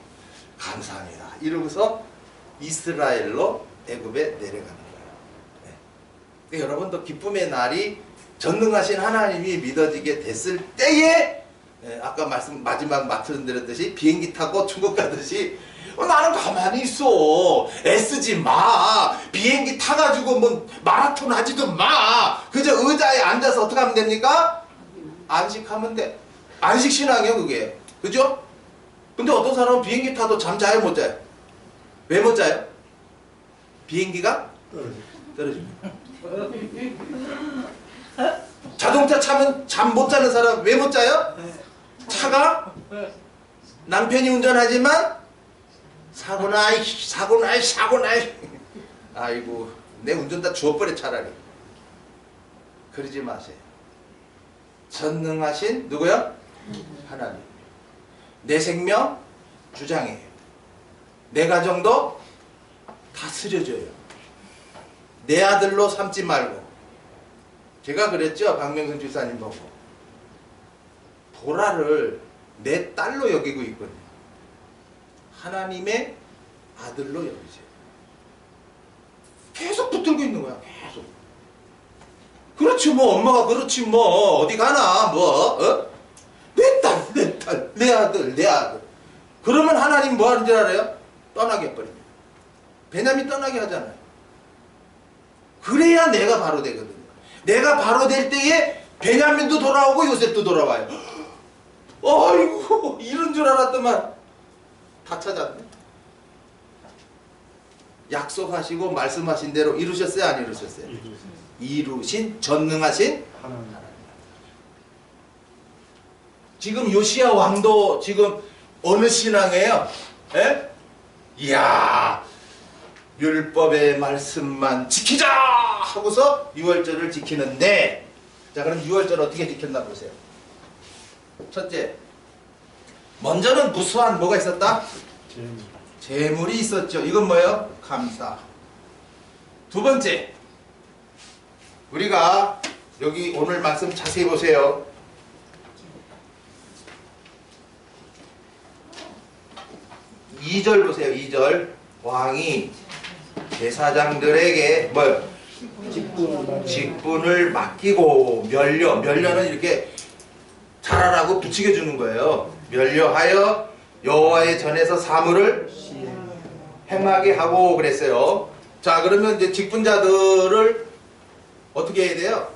감사합니다 이러고서 이스라엘로 애굽에 내려가는 거예요. 네. 여러분도 기쁨의 날이 전능하신 하나님이 믿어지게 됐을 때에 아까 마지막 말씀드렸듯이 비행기 타고 중국 가듯이 나는 가만히 있어. 애쓰지 마. 비행기 타가지고 뭐 마라톤 하지도 마. 그저 의자에 앉아서 어떻게 하면 됩니까? 안식하면 돼. 안식신앙이요 그게. 그죠? 근데 어떤 사람은 비행기 타도 잠 자요 못 자요? 왜 못 자요? 비행기가 떨어집니다. 자동차 차면 잠 못 자는 사람 왜 못 자요? 차가 남편이 운전하지만 사고나 아이고 내 운전 다 주워버려 차라리. 그러지 마세요. 전능하신 누구요? 하나님. 내 생명 주장해요. 내 가정도 다스려줘요. 내 아들로 삼지 말고. 제가 그랬죠. 박명선 주사님 보고 보라를 내 딸로 여기고 있거든요. 하나님의 아들로 여기세요. 계속 붙들고 있는 거야. 계속. 그렇지 뭐 엄마가 그렇지 뭐 어디 가나 뭐 내 딸, 내 아들. 그러면 하나님 뭐 하는 줄 알아요? 떠나게 해버립니다. 베냐민 떠나게 하잖아요. 그래야 내가 바로 되거든요. 내가 바로 될 때에 베냐민도 돌아오고 요셉도 돌아와요. 아이고 이런 줄 알았더만 다 찾았네. 약속하시고 말씀하신 대로 이루셨어요? 안 이루셨어요? 이루신 전능하신 하나님. 지금 요시야 왕도 지금 어느 신앙이에요? 예? 이야, 율법의 말씀만 지키자 하고서 유월절을 지키는데, 자, 그럼 유월절 어떻게 지켰나 보세요. 첫째, 먼저는 무수한 뭐가 있었다? 재물이 있었죠. 이건 뭐예요? 감사. 두 번째, 우리가 여기 오늘 말씀 자세히 보세요. 2절 보세요. 2절. 왕이 제사장들에게 뭐요? 직분을 맡기고 면려는 이렇게 잘하라고 부추겨 주는 거예요. 면려하여 여호와의 전에서 사물을 행하게 하고 그랬어요. 자, 그러면 이제 직분자들을 어떻게 해야 돼요?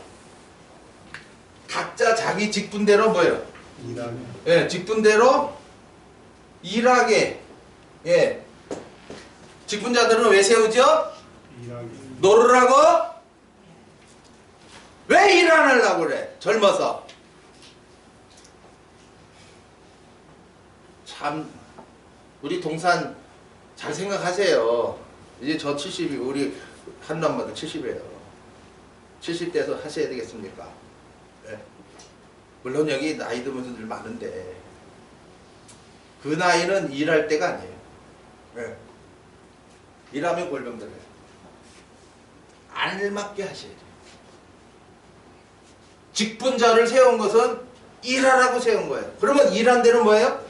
각자 자기 직분대로 뭐예요? 예, 직분대로 일하게. 예. 직분자들은 왜 세우죠? 놀으라고? 왜 일 안 하려고 그래? 젊어서. 참, 우리 동산 잘 생각하세요. 이제 저 70이, 우리 한남마다 70이에요. 70대에서 하셔야 되겠습니까? 네. 물론 여기 나이 든 분들 많은데 그 나이는 일할 때가 아니에요. 네. 일하면 골병들어요. 알맞게 하셔야 돼요. 직분자를 세운 것은 일하라고 세운 거예요. 그러면 일한 데는 뭐예요?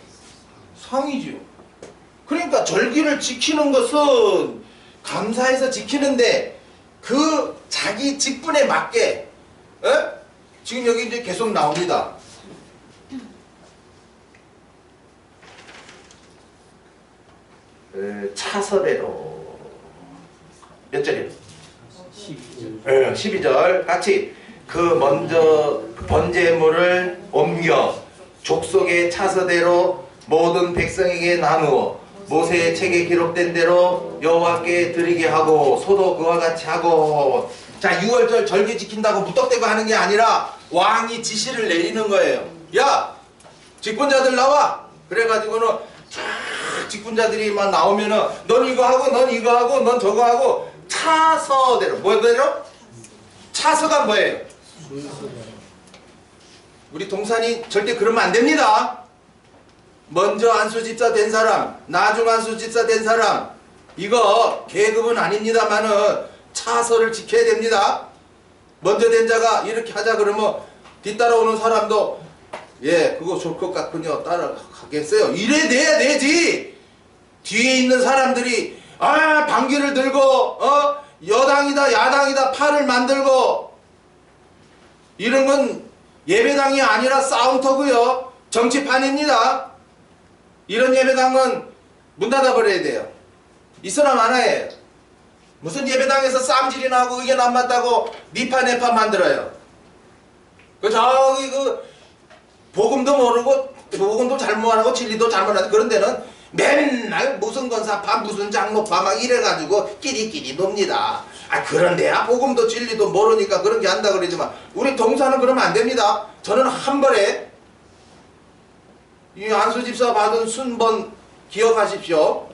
성이죠. 그러니까 절기를 지키는 것은 감사해서 지키는데 그 자기 직분에 맞게, 에? 지금 여기 이제 계속 나옵니다. 차서대로 몇 절이에요? 12절. 12절 같이 그 먼저 번제물을 옮겨 족속의 차서대로 모든 백성에게 나누어 모세의 책에 기록된 대로 여호와께 드리게 하고 소도 그와 같이 하고. 자, 6월절 절기 지킨다고 무턱대고 하는 게 아니라 왕이 지시를 내리는 거예요. 야, 직분자들 나와. 그래가지고는 쫙 직분자들이 막 나오면은 넌 이거 하고 넌 이거 하고 넌 저거 하고 차서대로. 뭐대로? 차서가 뭐예요? 우리 동산이 절대 그러면 안 됩니다. 먼저 안수집사 된 사람, 나중 안수집사 된 사람, 이거 계급은 아닙니다만은 차서를 지켜야 됩니다. 먼저 된 자가 이렇게 하자 그러면 뒤따라오는 사람도 예, 그거 좋을 것 같군요. 따라가겠어요. 이래 내야 되지. 뒤에 있는 사람들이 방귀를 들고 여당이다 야당이다 팔을 만들고 이런 건 예배당이 아니라 싸움터고요. 정치판입니다. 이런 예배당은 문 닫아버려야 돼요. 있으나 마나예요. 무슨 예배당에서 쌈질이 나고 의견 안 맞다고 니파 내파 만들어요. 저기 복음도 모르고 복음도 잘못하고 진리도 잘못하고 그런 데는 맨날 무슨 권사파 무슨 장로파 막 이래가지고 끼리끼리 놉니다. 그런 데야 복음도 진리도 모르니까 그런 게 한다 그러지만 우리 동사는 그러면 안 됩니다. 저는 한 번에 이 안수집사 받은 순번 기억하십시오.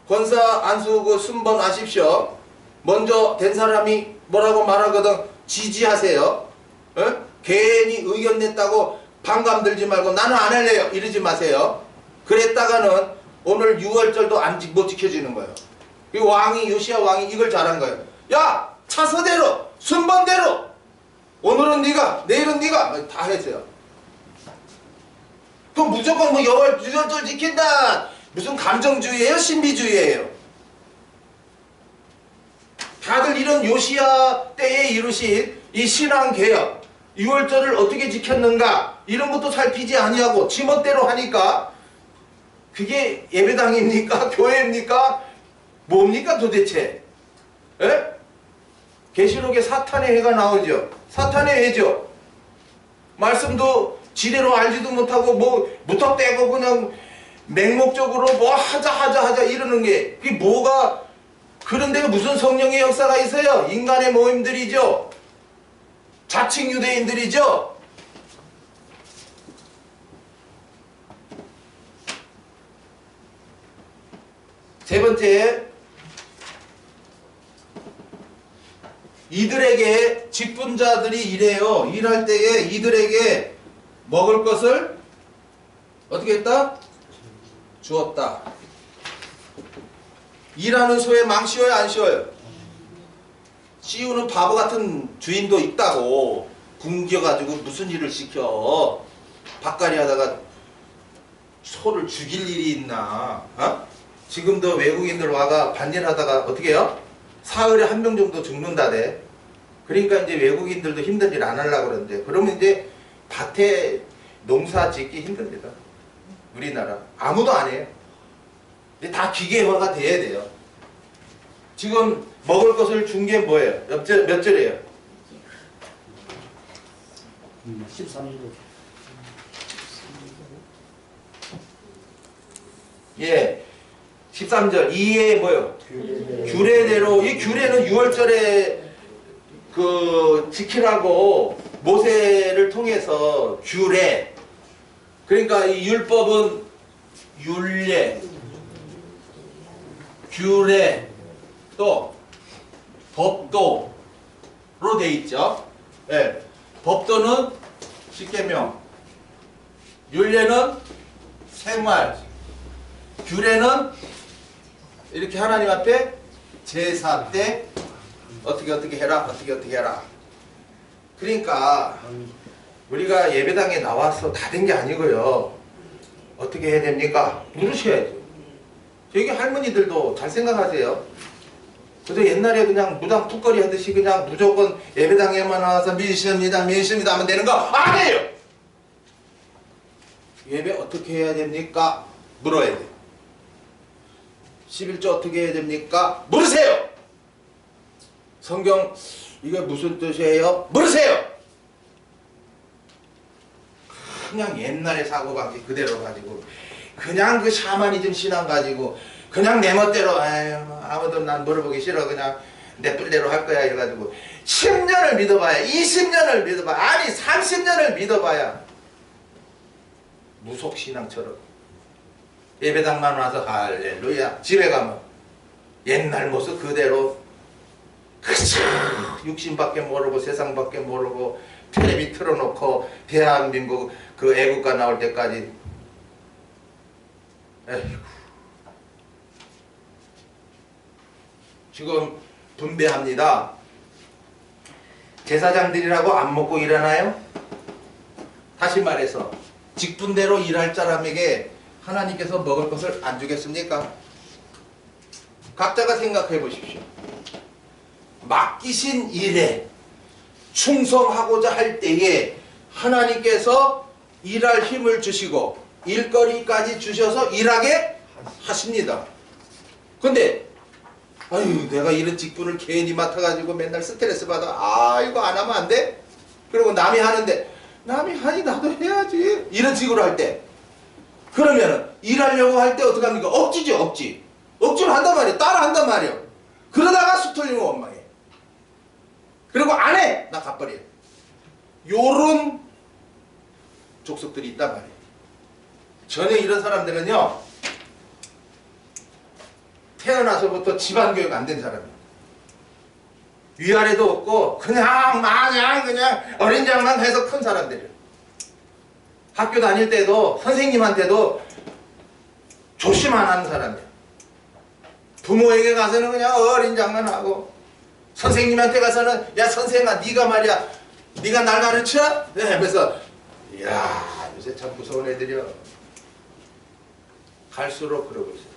권사 안수 그 순번 아십시오. 먼저 된 사람이 뭐라고 말하거든 지지하세요. 에? 괜히 의견 냈다고 반감 들지 말고 나는 안 할래요 이러지 마세요. 그랬다가는 오늘 6월절도 못 지켜지는 거예요. 이 왕이 요시야 왕이 이걸 잘한 거예요. 야, 차서대로 순번대로 오늘은 네가 내일은 네가 다 했어요. 그럼 무조건 뭐 6월절 지킨다 무슨 감정주의예요? 신비주의예요? 다들 이런 요시야 때에 이루신 이 신앙개혁 6월절을 어떻게 지켰는가 이런 것도 살피지 아니하고 지멋대로 하니까 그게 예배당입니까? 교회입니까? 뭡니까 도대체? 에? 계시록에 사탄의 해가 나오죠. 사탄의 해죠. 말씀도 지대로 알지도 못하고 뭐 무턱대고 그냥 맹목적으로 뭐 하자 이러는 게 그게 뭐가 그런 데가 무슨 성령의 역사가 있어요? 인간의 모임들이죠. 자칭 유대인들이죠. 번째, 이들에게 직분자들이 이래요. 일할 때에 이들에게 먹을 것을 어떻게 했다? 주었다. 일하는 소에 망 씌워요, 안 씌워요? 씌우는 바보 같은 주인도 있다고. 굶겨가지고 무슨 일을 시켜. 밭갈이 하다가 소를 죽일 일이 있나? 어? 지금도 외국인들 와가 반일 하다가 어떻게 해요? 사흘에 한 명 정도 죽는다대. 그러니까 이제 외국인들도 힘든 일 안 하려고 그러는데, 그러면 이제 밭에 농사 짓기 힘듭니다. 우리나라. 아무도 안 해요. 근데 다 기계화가 돼야 돼요. 지금 먹을 것을 준 게 뭐예요? 몇 절이에요? 13절. 예. 13절. 이에 뭐요? 규례대로. 이 규례는 6월절에 지키라고 모세를 통해서 규례. 그러니까 이 율법은 율례, 규례, 또 법도로 돼 있죠. 예. 법도는 십계명, 율례는 생활, 규례는 이렇게 하나님 앞에 제사 때 어떻게 해라, 어떻게 해라. 그러니까 우리가 예배당에 나와서 다 된 게 아니고요. 어떻게 해야 됩니까? 물으셔야죠. 저기 할머니들도 잘 생각하세요. 그래서 옛날에 그냥 무당 툭거리 하듯이 그냥 무조건 예배당에만 나와서 밀십니다 하면 되는 거 아니에요. 예배 어떻게 해야 됩니까? 물어야 돼요. 11조 어떻게 해야 됩니까? 물으세요. 성경 이게 무슨 뜻이에요? 물으세요. 그냥 옛날의 사고방식 그대로 가지고 그냥 그 샤머니즘 신앙 가지고 그냥 내 멋대로 아무도 난 물어보기 싫어 그냥 내 뿔대로 할 거야 이래가지고 10년을 믿어봐야 20년을 믿어봐야 아니 30년을 믿어봐야 무속신앙처럼 예배당만 와서 할렐루야 집에 가면 옛날 모습 그대로 그저 육신밖에 모르고 세상밖에 모르고 텔레비 틀어놓고 대한민국 그 애국가 나올 때까지 에휴. 지금 분배합니다. 제사장들이라고 안 먹고 일하나요? 다시 말해서 직분대로 일할 사람에게 하나님께서 먹을 것을 안 주겠습니까? 각자가 생각해 보십시오. 맡기신 일에 충성하고자 할 때에 하나님께서 일할 힘을 주시고 일거리까지 주셔서 일하게 하십니다. 근데 아유 내가 이런 직분을 괜히 맡아가지고 맨날 스트레스 받아. 이거 안 하면 안 돼? 그리고 남이 하는데 남이 하니 나도 해야지. 이런 식으로 할 때 그러면은 일하려고 할 때 어떻게 합니까? 억지죠 억지. 억지로 한단 말이에요. 따라 한단 말이에요. 그러다가 수 틀리면 원망해. 그리고 안 해! 나 갚버려. 요런 족속들이 있단 말이에요. 전에 이런 사람들은요 태어나서부터 집안교육 안 된 사람이에요. 위아래도 없고 그냥 마냥 그냥 어린장만 해서 큰 사람들이에요. 학교 다닐 때도 선생님한테도 조심 안 하는 사람이에요. 부모에게 가서는 그냥 어린장만 하고 선생님한테 가서는 야 선생아 네가 말이야 네가 날 가르쳐? 네, 그래서 이야 요새 참 무서운 애들이야. 갈수록 그러고 있어요.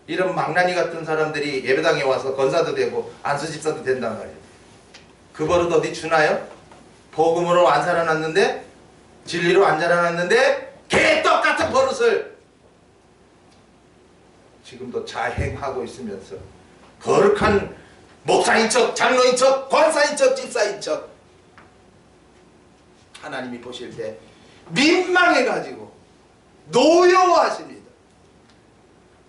이런 망나니 같은 사람들이 예배당에 와서 권사도 되고 안수집사도 된단 말이에요. 그 버릇 어디 주나요? 복음으로 안 살아났는데 진리로 안 자라났는데 개떡같은 버릇을 지금도 자행하고 있으면서 거룩한 목사인 척, 장로인 척, 권사인 척, 집사인 척 하나님이 보실 때 민망해가지고 노여워하십니다.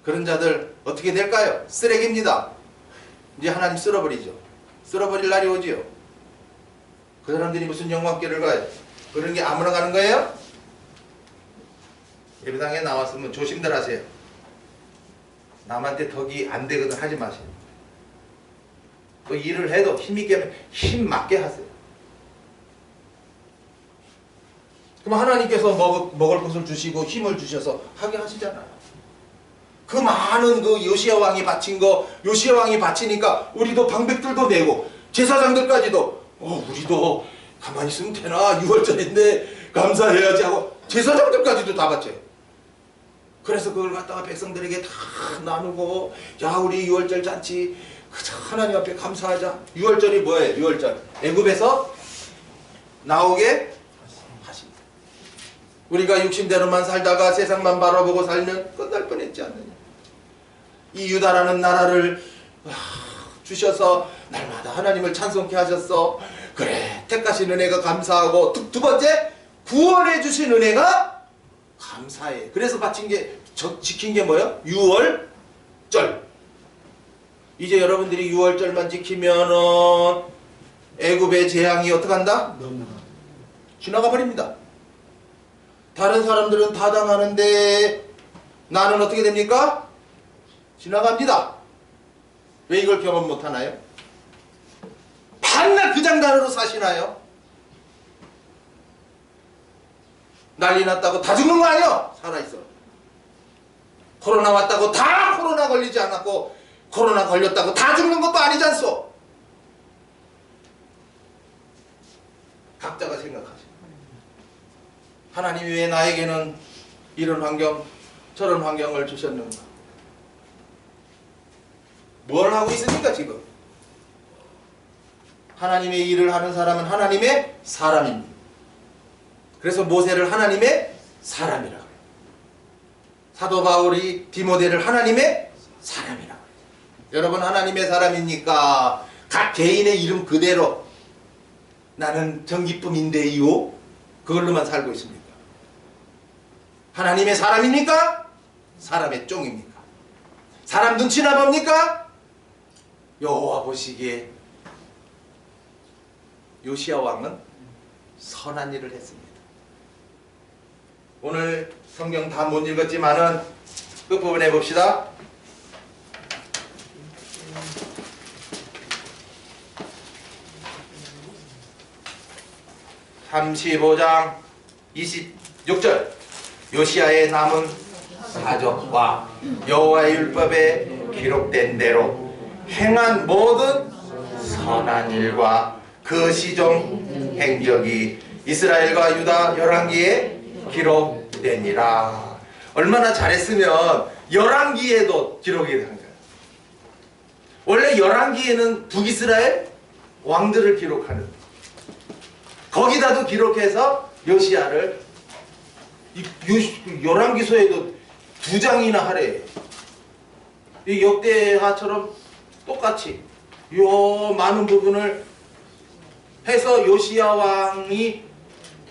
그런 자들 어떻게 될까요? 쓰레기입니다. 이제 하나님 쓸어버리죠. 쓸어버릴 날이 오지요. 그 사람들이 무슨 영광길을 가요? 그런 게 아무나 가는 거예요? 예배당에 나왔으면 조심들 하세요. 남한테 덕이 안 되거든 하지 마세요. 또 일을 해도 힘있게 하면 힘 맞게 하세요. 그럼 하나님께서 먹을 것을 주시고 힘을 주셔서 하게 하시잖아요. 그 많은 그 요시야 왕이 바친 거, 요시야 왕이 바치니까 우리도 방백들도 내고 제사장들까지도 우리도 가만히 있으면 되나, 6월절인데 감사해야지 하고 제사장들까지도 다 바쳐요. 그래서 그걸 갖다가 백성들에게 다 나누고, 야 우리 6월절 잔치 하나님 앞에 감사하자. 6월절이 뭐예요? 6월절 애굽에서 나오게 하십니다. 우리가 육신대로만 살다가 세상만 바라보고 살면 끝날 뻔했지 않느냐. 이 유다라는 나라를 주셔서 날마다 하나님을 찬송케 하셨어. 그래, 택하신 은혜가 감사하고, 두 번째 구원해 주신 은혜가 감사해. 그래서 바친 게, 지킨 게 뭐예요? 6월절. 이제 여러분들이 6월절만 지키면은 애굽의 재앙이 어떻게 한다? 지나가 버립니다. 다른 사람들은 다 당하는데 나는 어떻게 됩니까? 지나갑니다. 왜 이걸 경험 못하나요? 반날 그 장단으로 사시나요? 난리 났다고 다 죽는 거 아니에요? 살아있어. 코로나 왔다고 다 코로나 걸리지 않았고, 코로나 걸렸다고 다 죽는 것도 아니지 않소? 각자가 생각하죠. 하나님이 왜 나에게는 이런 환경, 저런 환경을 주셨는가? 뭘 하고 있습니까 지금? 하나님의 일을 하는 사람은 하나님의 사람입니다. 그래서 모세를 하나님의 사람이라고 해요. 사도 바울이 디모데를 하나님의 사람이라고 해요. 여러분 하나님의 사람입니까? 각 개인의 이름 그대로 나는 정기쁨인데요, 그걸로만 살고 있습니까? 하나님의 사람입니까? 사람의 종입니까? 사람 눈치나 봅니까? 여호와 보시기에 요시야 왕은 선한 일을 했습니다. 오늘 성경 다 못 읽었지만은 끝부분에 봅시다. 35장 26절 요시야의 남은 사적과 여호와의 율법에 기록된 대로 행한 모든 선한 일과 그 시종 행적이 이스라엘과 유다 열왕기에 기록되니라. 얼마나 잘했으면 열왕기에도 기록이 된 거예요. 원래 열왕기에는 북이스라엘 왕들을 기록하는, 거기다도 기록해서 요시야를 열왕기서에도 2장이나 하래. 이 역대하처럼 똑같이 요 많은 부분을 해서 요시야 왕이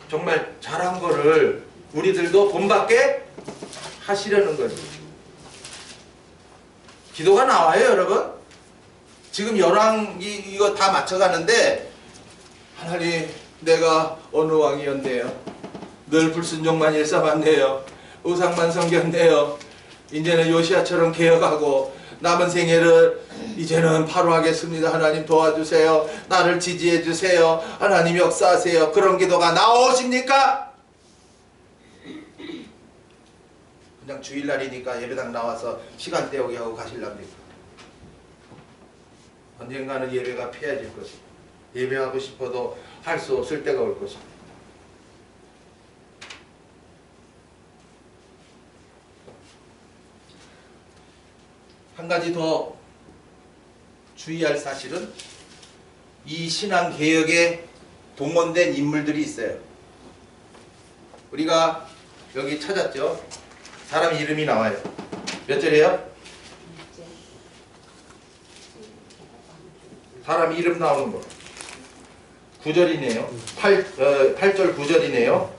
정말 잘한 거를 우리들도 본받게 하시려는 거죠. 기도가 나와요, 여러분. 지금 열왕기 이거 다 맞춰가는데, 하나님 내가 어느 왕이었네요. 늘 불순종만 일삼았네요. 우상만 섬겼네요. 이제는 요시야처럼 개혁하고 남은 생애를 이제는 바로 하겠습니다. 하나님 도와주세요. 나를 지지해 주세요. 하나님 역사하세요. 그런 기도가 나오십니까? 그냥 주일날이니까 예배당 나와서 시간 때우기 하고 가실랍니까? 언젠가는 예배가 폐해질 것입니다. 예배하고 싶어도 할 수 없을 때가 올 것입니다. 한 가지 더 주의할 사실은 이 신앙개혁에 동원된 인물들이 있어요. 우리가 여기 찾았죠? 사람 이름이 나와요. 몇 절이에요? 사람 이름 나오는 거 9절이네요. 8절 9절이네요.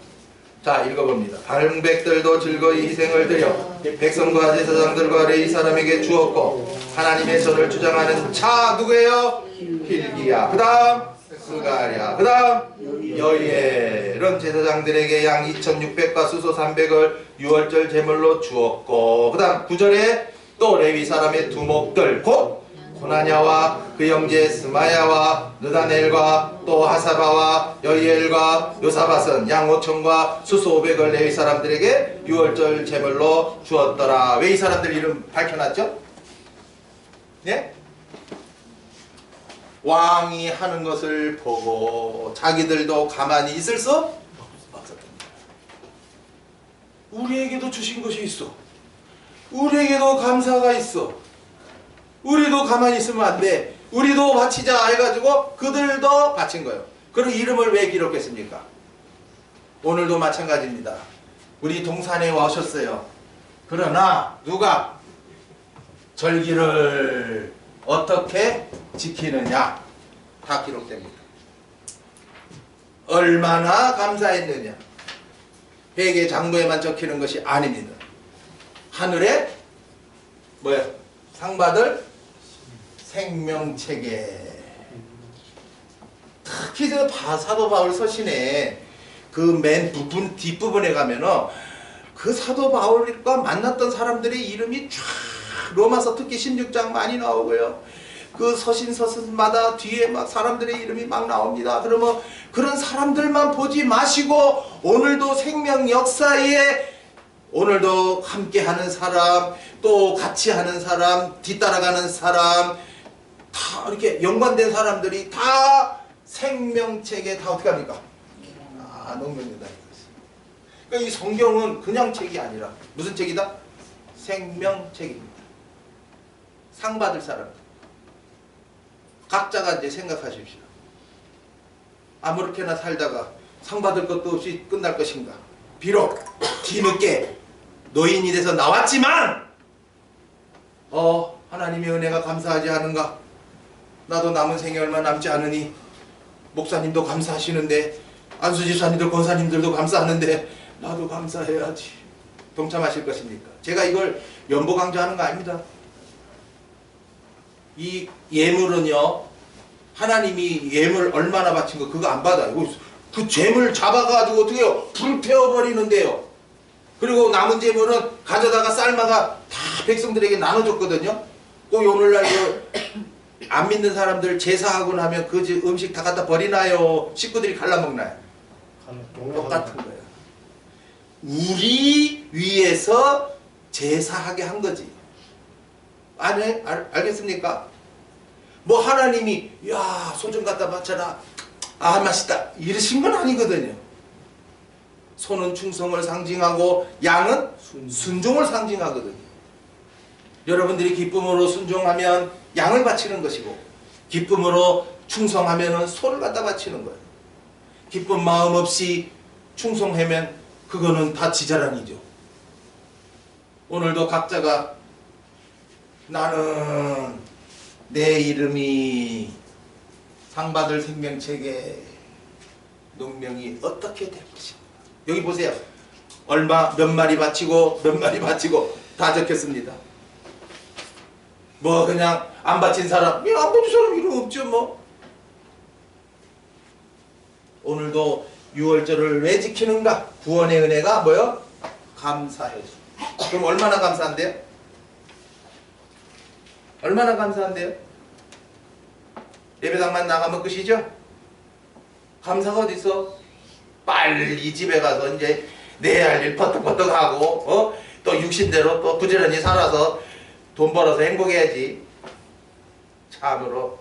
자, 읽어봅니다. 방백들도 즐거이 희생을 드려 백성과 제사장들과 레위 사람에게 주었고, 하나님의 선을 주장하는 자 누구예요? hil기야. 그 다음 스가랴. 그 다음 여이엘은 제사장들에게 양 2600과 수소 300을 6월절 제물로 주었고, 그 다음 9절에 또 레위 사람의 두목들 곧 고나냐와 그 형제 스마야와 느다넬과 또 하사바와 여이엘과 요사밧은 양 5천과 수소 500을 레위 사람들에게 유월절 제물로 주었더라. 왜 이 사람들 이름 밝혀놨죠? 예? 왕이 하는 것을 보고 자기들도 가만히 있을 수 없었던 거예요. 우리에게도 주신 것이 있어. 우리에게도 감사가 있어. 우리도 가만히 있으면 안 돼. 우리도 바치자 해가지고 그들도 바친 거예요. 그리고 이름을 왜 기록했습니까? 오늘도 마찬가지입니다. 우리 동산에 오셨어요. 그러나 누가 절기를 어떻게 지키느냐 다 기록됩니다. 얼마나 감사했느냐. 회계 장부에만 적히는 것이 아닙니다. 하늘에 뭐야? 상 받을 생명책에 특히 저 사도 바울 서신에 그 맨 부분 뒷부분에 가면은 그 사도 바울과 만났던 사람들의 이름이 쫙 로마서 특히 16장 많이 나오고요. 그 서신마다 뒤에 막 사람들의 이름이 막 나옵니다. 그러면 그런 사람들만 보지 마시고 오늘도 생명 역사에 오늘도 함께 하는 사람, 또 같이 하는 사람, 뒤따라가는 사람, 다 이렇게 연관된 사람들이 다 생명책에 다 어떻게 합니까? 녹명이다. 그러니까 이 성경은 그냥 책이 아니라 무슨 책이다? 생명책입니다. 상 받을 사람. 각자가 이제 생각하십시오. 아무렇게나 살다가 상 받을 것도 없이 끝날 것인가? 비록 뒤늦게 노인이 돼서 나왔지만 하나님의 은혜가 감사하지 않은가? 나도 남은 생에 얼마 남지 않으니 목사님도 감사하시는데 안수집사님들 권사님들도 감사하는데 나도 감사해야지. 동참하실 것입니까? 제가 이걸 연보 강조하는 거 아닙니다. 이 예물은요, 하나님이 예물 얼마나 바친 거 그거 안 받아요. 그 재물 잡아가지고 어떻게 해요? 불 태워버리는데요. 그리고 남은 재물은 가져다가 삶아가 다 백성들에게 나눠줬거든요. 꼭 오늘날 안 믿는 사람들 제사하고 나면 그 음식 다 갖다 버리나요? 식구들이 갈라먹나요? 똑같은 거예요. 우리 위해서 제사하게 한 거지. 알겠습니까? 뭐 하나님이 야, 소 좀 갖다 바쳐라. 아, 맛있다. 이러신 건 아니거든요. 소는 충성을 상징하고 양은 순종을 상징하거든요. 여러분들이 기쁨으로 순종하면 양을 바치는 것이고 기쁨으로 충성하면 소를 갖다 바치는 거예요. 기쁜 마음 없이 충성하면 그거는 다 지자랑이죠. 오늘도 각자가 나는 내 이름이 상 받을 생명책에 농명이 어떻게 될 것인가. 여기 보세요. 얼마 몇 마리 바치고 몇 마리 바치고 다 적혔습니다. 뭐 그냥 안 바친 사람, 안 바친 사람 이름 없죠 뭐. 오늘도 유월절을 왜 지키는가? 구원의 은혜가 뭐요? 감사해요. 그럼 얼마나 감사한데요? 얼마나 감사한데요? 예배당만 나가면 끝이죠? 감사가 어디 있어? 빨리 집에 가서 이제 내 할 일 퍼뜩퍼뜩 하고 또 육신대로 또 부지런히 살아서 돈 벌어서 행복해야지. 참으로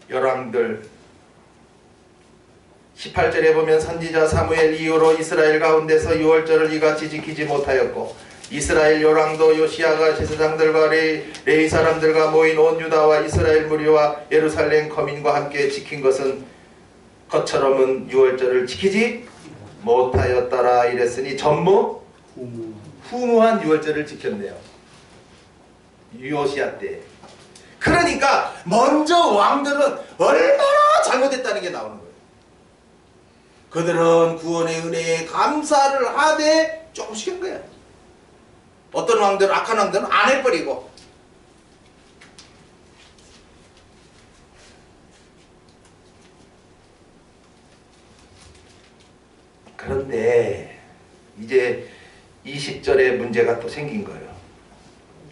열왕들 18절에 보면 선지자 사무엘 이후로 이스라엘 가운데서 유월절을 이같이 지키지 못하였고 이스라엘 열왕도 요시야가 제사장들과 레위 사람들과 모인 온 유다와 이스라엘 무리와 예루살렘 거민과 함께 지킨 것은 것처럼은 유월절을 지키지 못하였더라. 이랬으니 전무 후무한 유월절을 지켰네요. 요시야 때. 그러니까 먼저 왕들은 얼마나 잘못했다는 게 나오는 거예요. 그들은 구원의 은혜에 감사를 하되 조금씩 한 거야. 어떤 왕들은, 악한 왕들은 안 해버리고. 그런데 이제 20절에 문제가 또 생긴 거예요.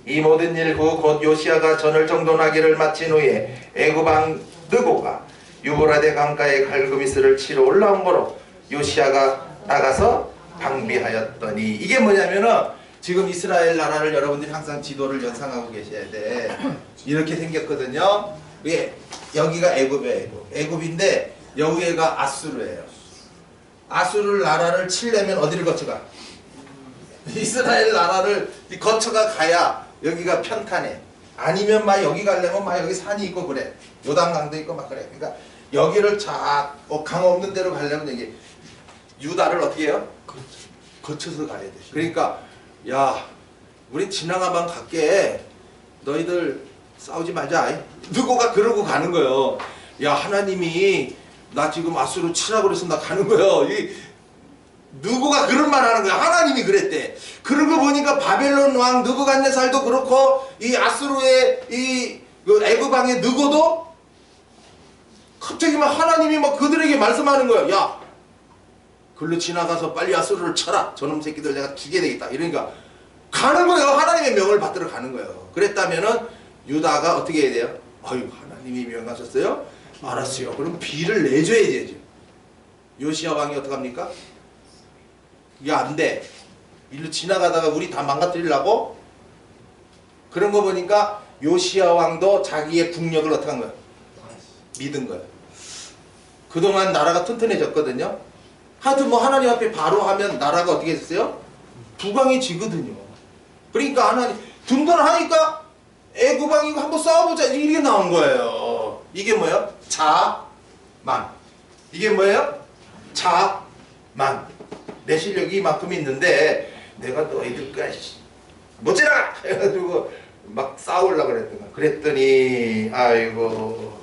이 모든 일 후 곧 요시야가 전을 정돈하기를 마친 후에 애굽 왕 느고가 유브라데 강가에 갈그미스를 치러 올라온 거로 요시야가 나가서 방비하였더니, 이게 뭐냐면은 지금 이스라엘 나라를 여러분들이 항상 지도를 연상하고 계셔야 돼. 이렇게 생겼거든요. 왜? 여기가 애굽이에요. 애굽인데 여기가 아수르예요. 아수르 나라를 치려면 어디를 거쳐가? 이스라엘 나라를 거쳐가 가야 여기가 편탄해. 아니면 막 여기 가려면 막 여기 산이 있고 그래. 요단강도 있고 막 그래. 그러니까 여기를 강 없는 데로 가려면 여기 유다를 어떻게 해요? 거쳐서 가야 돼. 그러니까 야, 우리 지나가만 갈게. 너희들 싸우지 말자. 누구가 그러고 가는 거예요. 야, 하나님이 나 지금 아수르 치라고 그래서 나 가는 거예요. 누구가 그런 말 하는 거야? 하나님이 그랬대. 그러고 보니까 바벨론 왕 느부갓네살도 그렇고 이 아수르의 그 애굽 왕의 느고도 갑자기 막 하나님이 막 그들에게 말씀하는 거야. 야, 글로 지나가서 빨리 아수르를 쳐라. 저놈 새끼들 내가 죽여야 되겠다. 이러니까 가는 거예요. 하나님의 명을 받들어 가는 거예요. 그랬다면은 유다가 어떻게 해야 돼요? 아유, 하나님이 명하셨어요? 알았어요. 그럼 비를 내줘야지. 요시야 왕이 어떡합니까? 이게 안 돼. 일로 지나가다가 우리 다 망가뜨리려고? 그런 거 보니까 요시야 왕도 자기의 국력을 어떻게 한 거야? 믿은 거야. 그동안 나라가 튼튼해졌거든요. 하여튼 뭐 하나님 앞에 바로 하면 나라가 어떻게 됐어요? 부강해지거든요. 그러니까 하나님 든든하니까 애굽 왕이고 한번 싸워보자 이게 나온 거예요. 이게 뭐예요? 자만. 이게 뭐예요? 자만. 내 실력이 이만큼 있는데 내가 너희들까지 못 지나가! 해가지고 막 싸우려고 그랬더니 아이고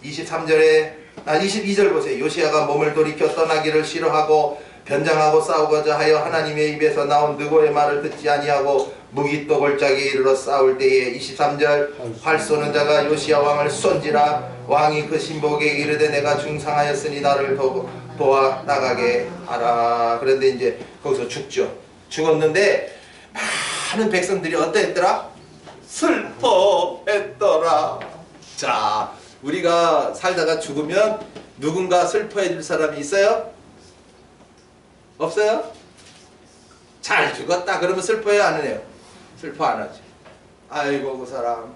22절 보세요. 요시야가 몸을 돌이켜 떠나기를 싫어하고 변장하고 싸우고자 하여 하나님의 입에서 나온 느고의 말을 듣지 아니하고 무기또 골짜기에 이르러 싸울 때에 23절 활 쏘는 자가 요시야 왕을 쏜지라. 왕이 그 신복에게 이르되 내가 중상하였으니 나를 도와 나가게 하라. 그런데 이제 거기서 죽죠. 죽었는데 많은 백성들이 어떠했더라? 슬퍼했더라. 자, 우리가 살다가 죽으면 누군가 슬퍼해 줄 사람이 있어요? 없어요? 잘 죽었다 그러면 슬퍼해요? 안 해요? 슬퍼 안 하죠. 아이고 그 사람,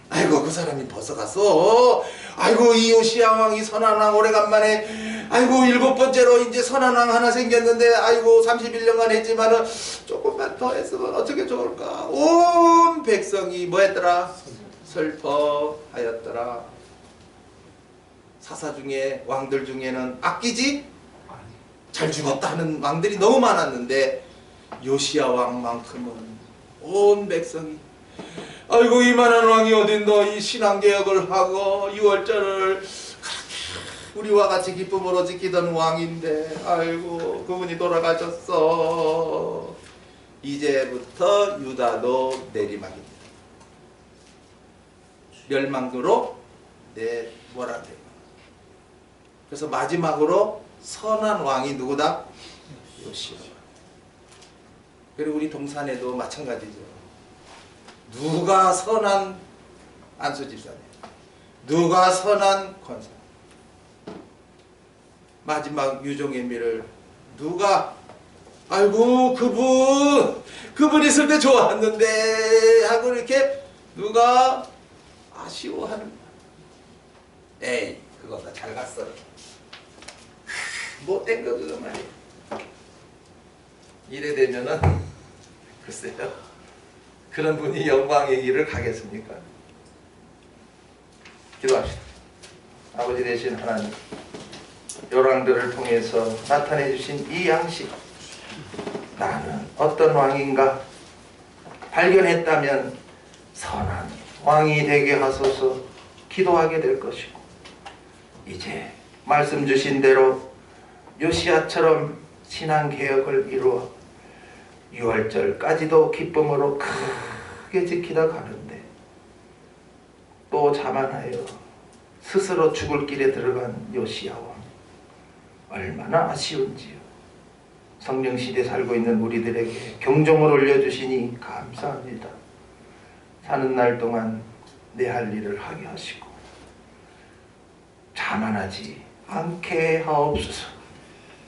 아이고 그 사람이 벌써 갔어. 아이고 이 요시야 왕이 선한 왕 오래간만에, 아이고 7번째로 이제 선한 왕 하나 생겼는데, 아이고 31년간 했지만은 조금만 더 했으면 어떻게 좋을까. 온 백성이 뭐 했더라? 슬퍼하였더라. 사사 중에 왕들 중에는 아끼지? 잘 죽었다 하는 왕들이 너무 많았는데 요시야 왕만큼은 온 백성이 아이고 이만한 왕이 어딘더 이 신앙개혁을 하고 6월절을 우리와 같이 기쁨으로 지키던 왕인데 아이고 그분이 돌아가셨어. 이제부터 유다도 내리막입니다. 멸망으로 내몰아내고. 그래서 마지막으로 선한 왕이 누구다? 요시야. 그리고 우리 동산에도 마찬가지죠. 누가 선한 안수 집사님, 누가 선한 권사, 마지막 유종의 미를 누가 아이고 그분 있을 때 좋았는데 하고 이렇게 누가 아쉬워하는. 에이 그거다 잘 갔어. 못된 거 그거 말이야. 이래 되면은 글쎄요, 그런 분이 영광의 길을 가겠습니까? 기도합시다. 아버지 되신 하나님, 열왕들을 통해서 나타내 주신 이 양식, 나는 어떤 왕인가 발견했다면 선한 왕이 되게 하소서 기도하게 될 것이고, 이제 말씀 주신 대로 요시야처럼 신앙개혁을 이루어 6월절까지도 기쁨으로 크게 지키다 가는데 또 자만하여 스스로 죽을 길에 들어간 요시야 왕, 얼마나 아쉬운지요. 성령 시대에 살고 있는 우리들에게 경종을 올려주시니 감사합니다. 사는 날 동안 내 할 일을 하게 하시고 자만하지 않게 하옵소서.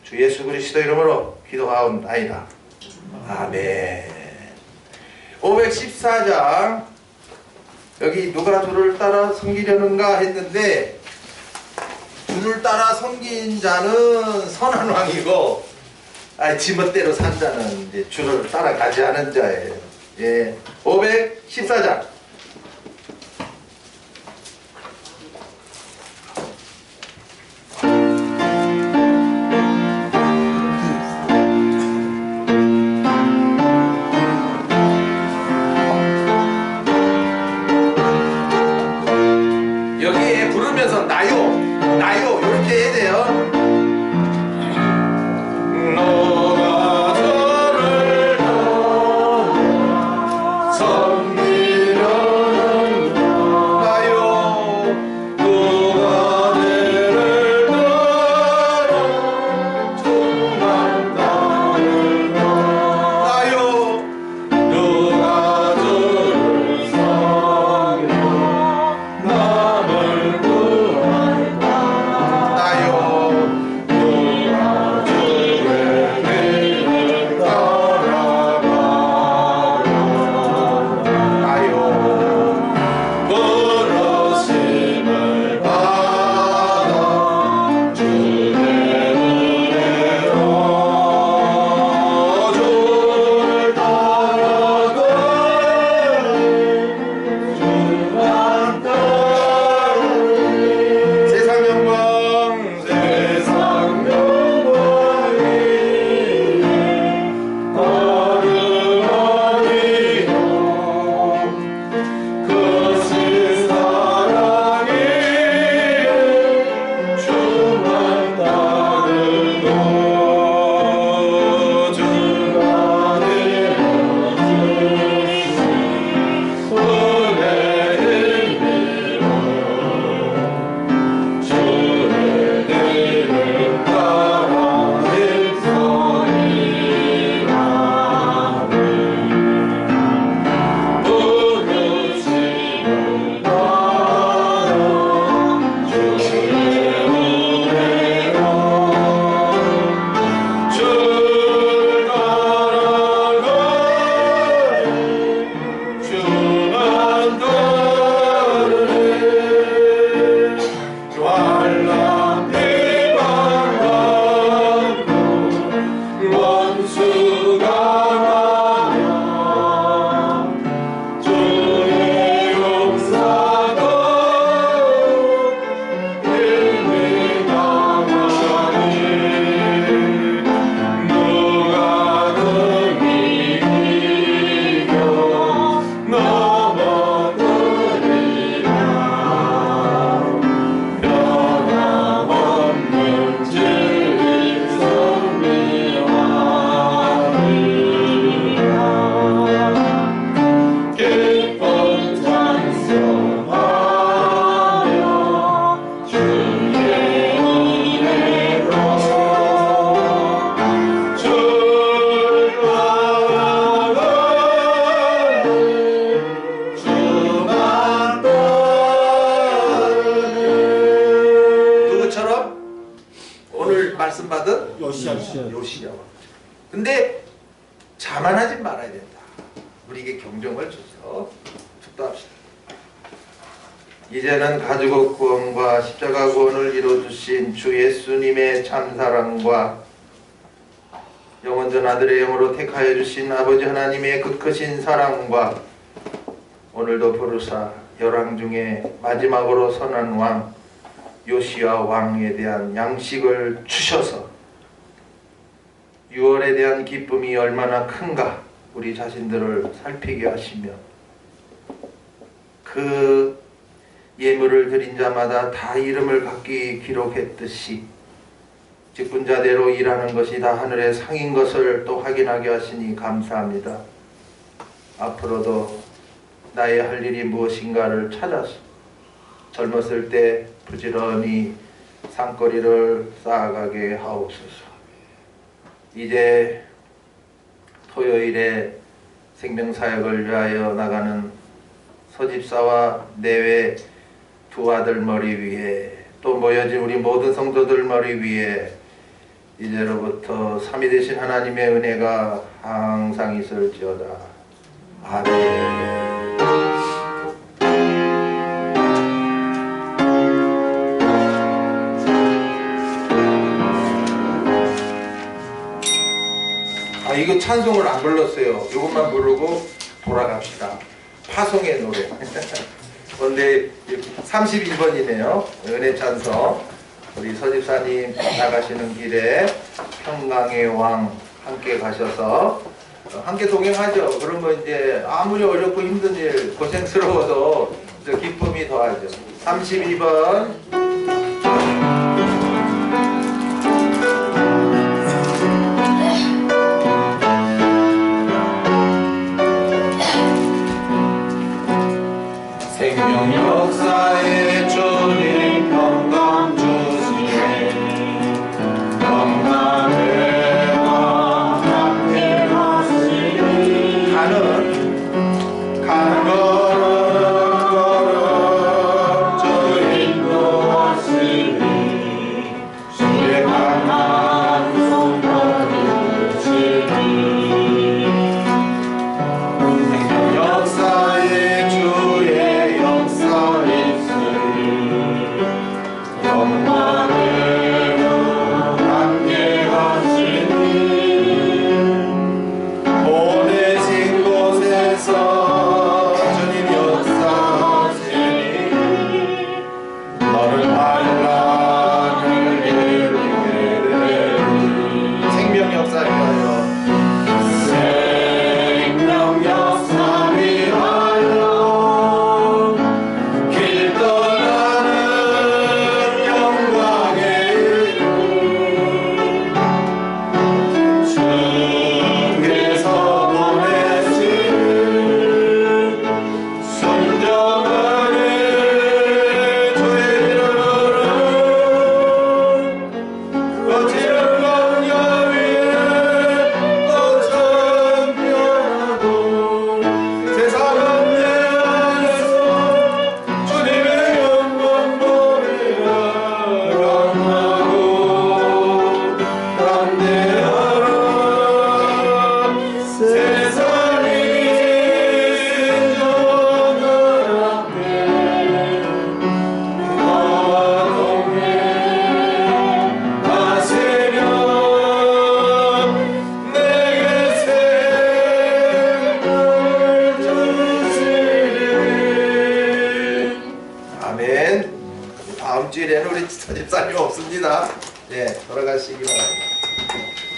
주 예수 그리스도 이름으로 기도하옵나이다. 아멘. 514장 여기 누가 주를 따라 섬기려는가 했는데 주를 따라 섬긴 자는 선한 왕이고 지멋대로 산 자는 이제 주를 따라가지 않은 자예요. 예, 514장 여기에 부르면서 나요 나요 이렇게 해야 돼요. 너가 저를 따라 섬기려는 나요 누가 내를 따라 정말 따르는 나요 누가 저를 섬기려 남을 구할까 나요 누가 주의 길을 따라가려 나요 부르심을 받아 주의 은혜로 주를 따라가리 주만 따르리 세상 영광 세상 영광이 따르나니요 그것이 사랑이 주만 따르고 주가 되어주신 은혜 힘으로 주의 길을 따라 일서이라니 부르심을 받아 주의 은혜로 주를 따라가리 주만 따르리 환난 비방받고 원수가 많아 주의 용사도 힘이 강하니 누가 능히 이겨 넘어뜨리랴 변함없는 진리 승리하리라 기쁜 찬송하며 주의 은혜로 주를 따라가리 주만 따르리 누구처럼? 오늘 말씀 받은 요시야. 요시야. 근데 자만하지 말아야 된다. 우리에게 경종을 줘서 축도합시다. 이제는 가지고 구원과 십자가 구원을 이루어주신 주 예수님의 참사랑과 영원전 아들의 영으로 택하여 주신 아버지 하나님의 그 크신 사랑과 오늘도 부르사 열왕 중에 마지막으로 선한 왕 요시야 왕에 대한 양식을 주셔서 6월에 대한 기쁨이 얼마나 큰가 우리 자신들을 살피게 하시며 그 예물을 드린 자마다 다 이름을 각기 기록했듯이 직분자대로 일하는 것이 다 하늘의 상인 것을 또 확인하게 하시니 감사합니다. 앞으로도 나의 할 일이 무엇인가를 찾아서 젊었을 때 부지런히 상거리를 쌓아가게 하옵소서. 이제 토요일에 생명사역을 위하여 나가는 서집사와 내외 두 아들 머리 위에 또 모여진 우리 모든 성도들 머리 위에 이제로부터 삼위 되신 하나님의 은혜가 항상 있을지어다. 아멘. 이거 찬송을 안 불렀어요. 이것만 부르고 돌아갑시다. 파송의 노래. 그런데 32번이네요. 은혜 찬송. 우리 서집사님 나가시는 길에 평강의 왕 함께 가셔서 함께 동행하죠. 그러면 이제 아무리 어렵고 힘든 일, 고생스러워도 기쁨이 더하죠. 32번. 생명 역사에 주님 평강 주시네. 평강의 왕 함께 하시니 가는 걸음 주 인도하시니 주의 강한 손을 주시니 생명 역사에 주의 다음 주일에는 우리 집사님 없습니다. 네, 돌아가시기 바랍니다.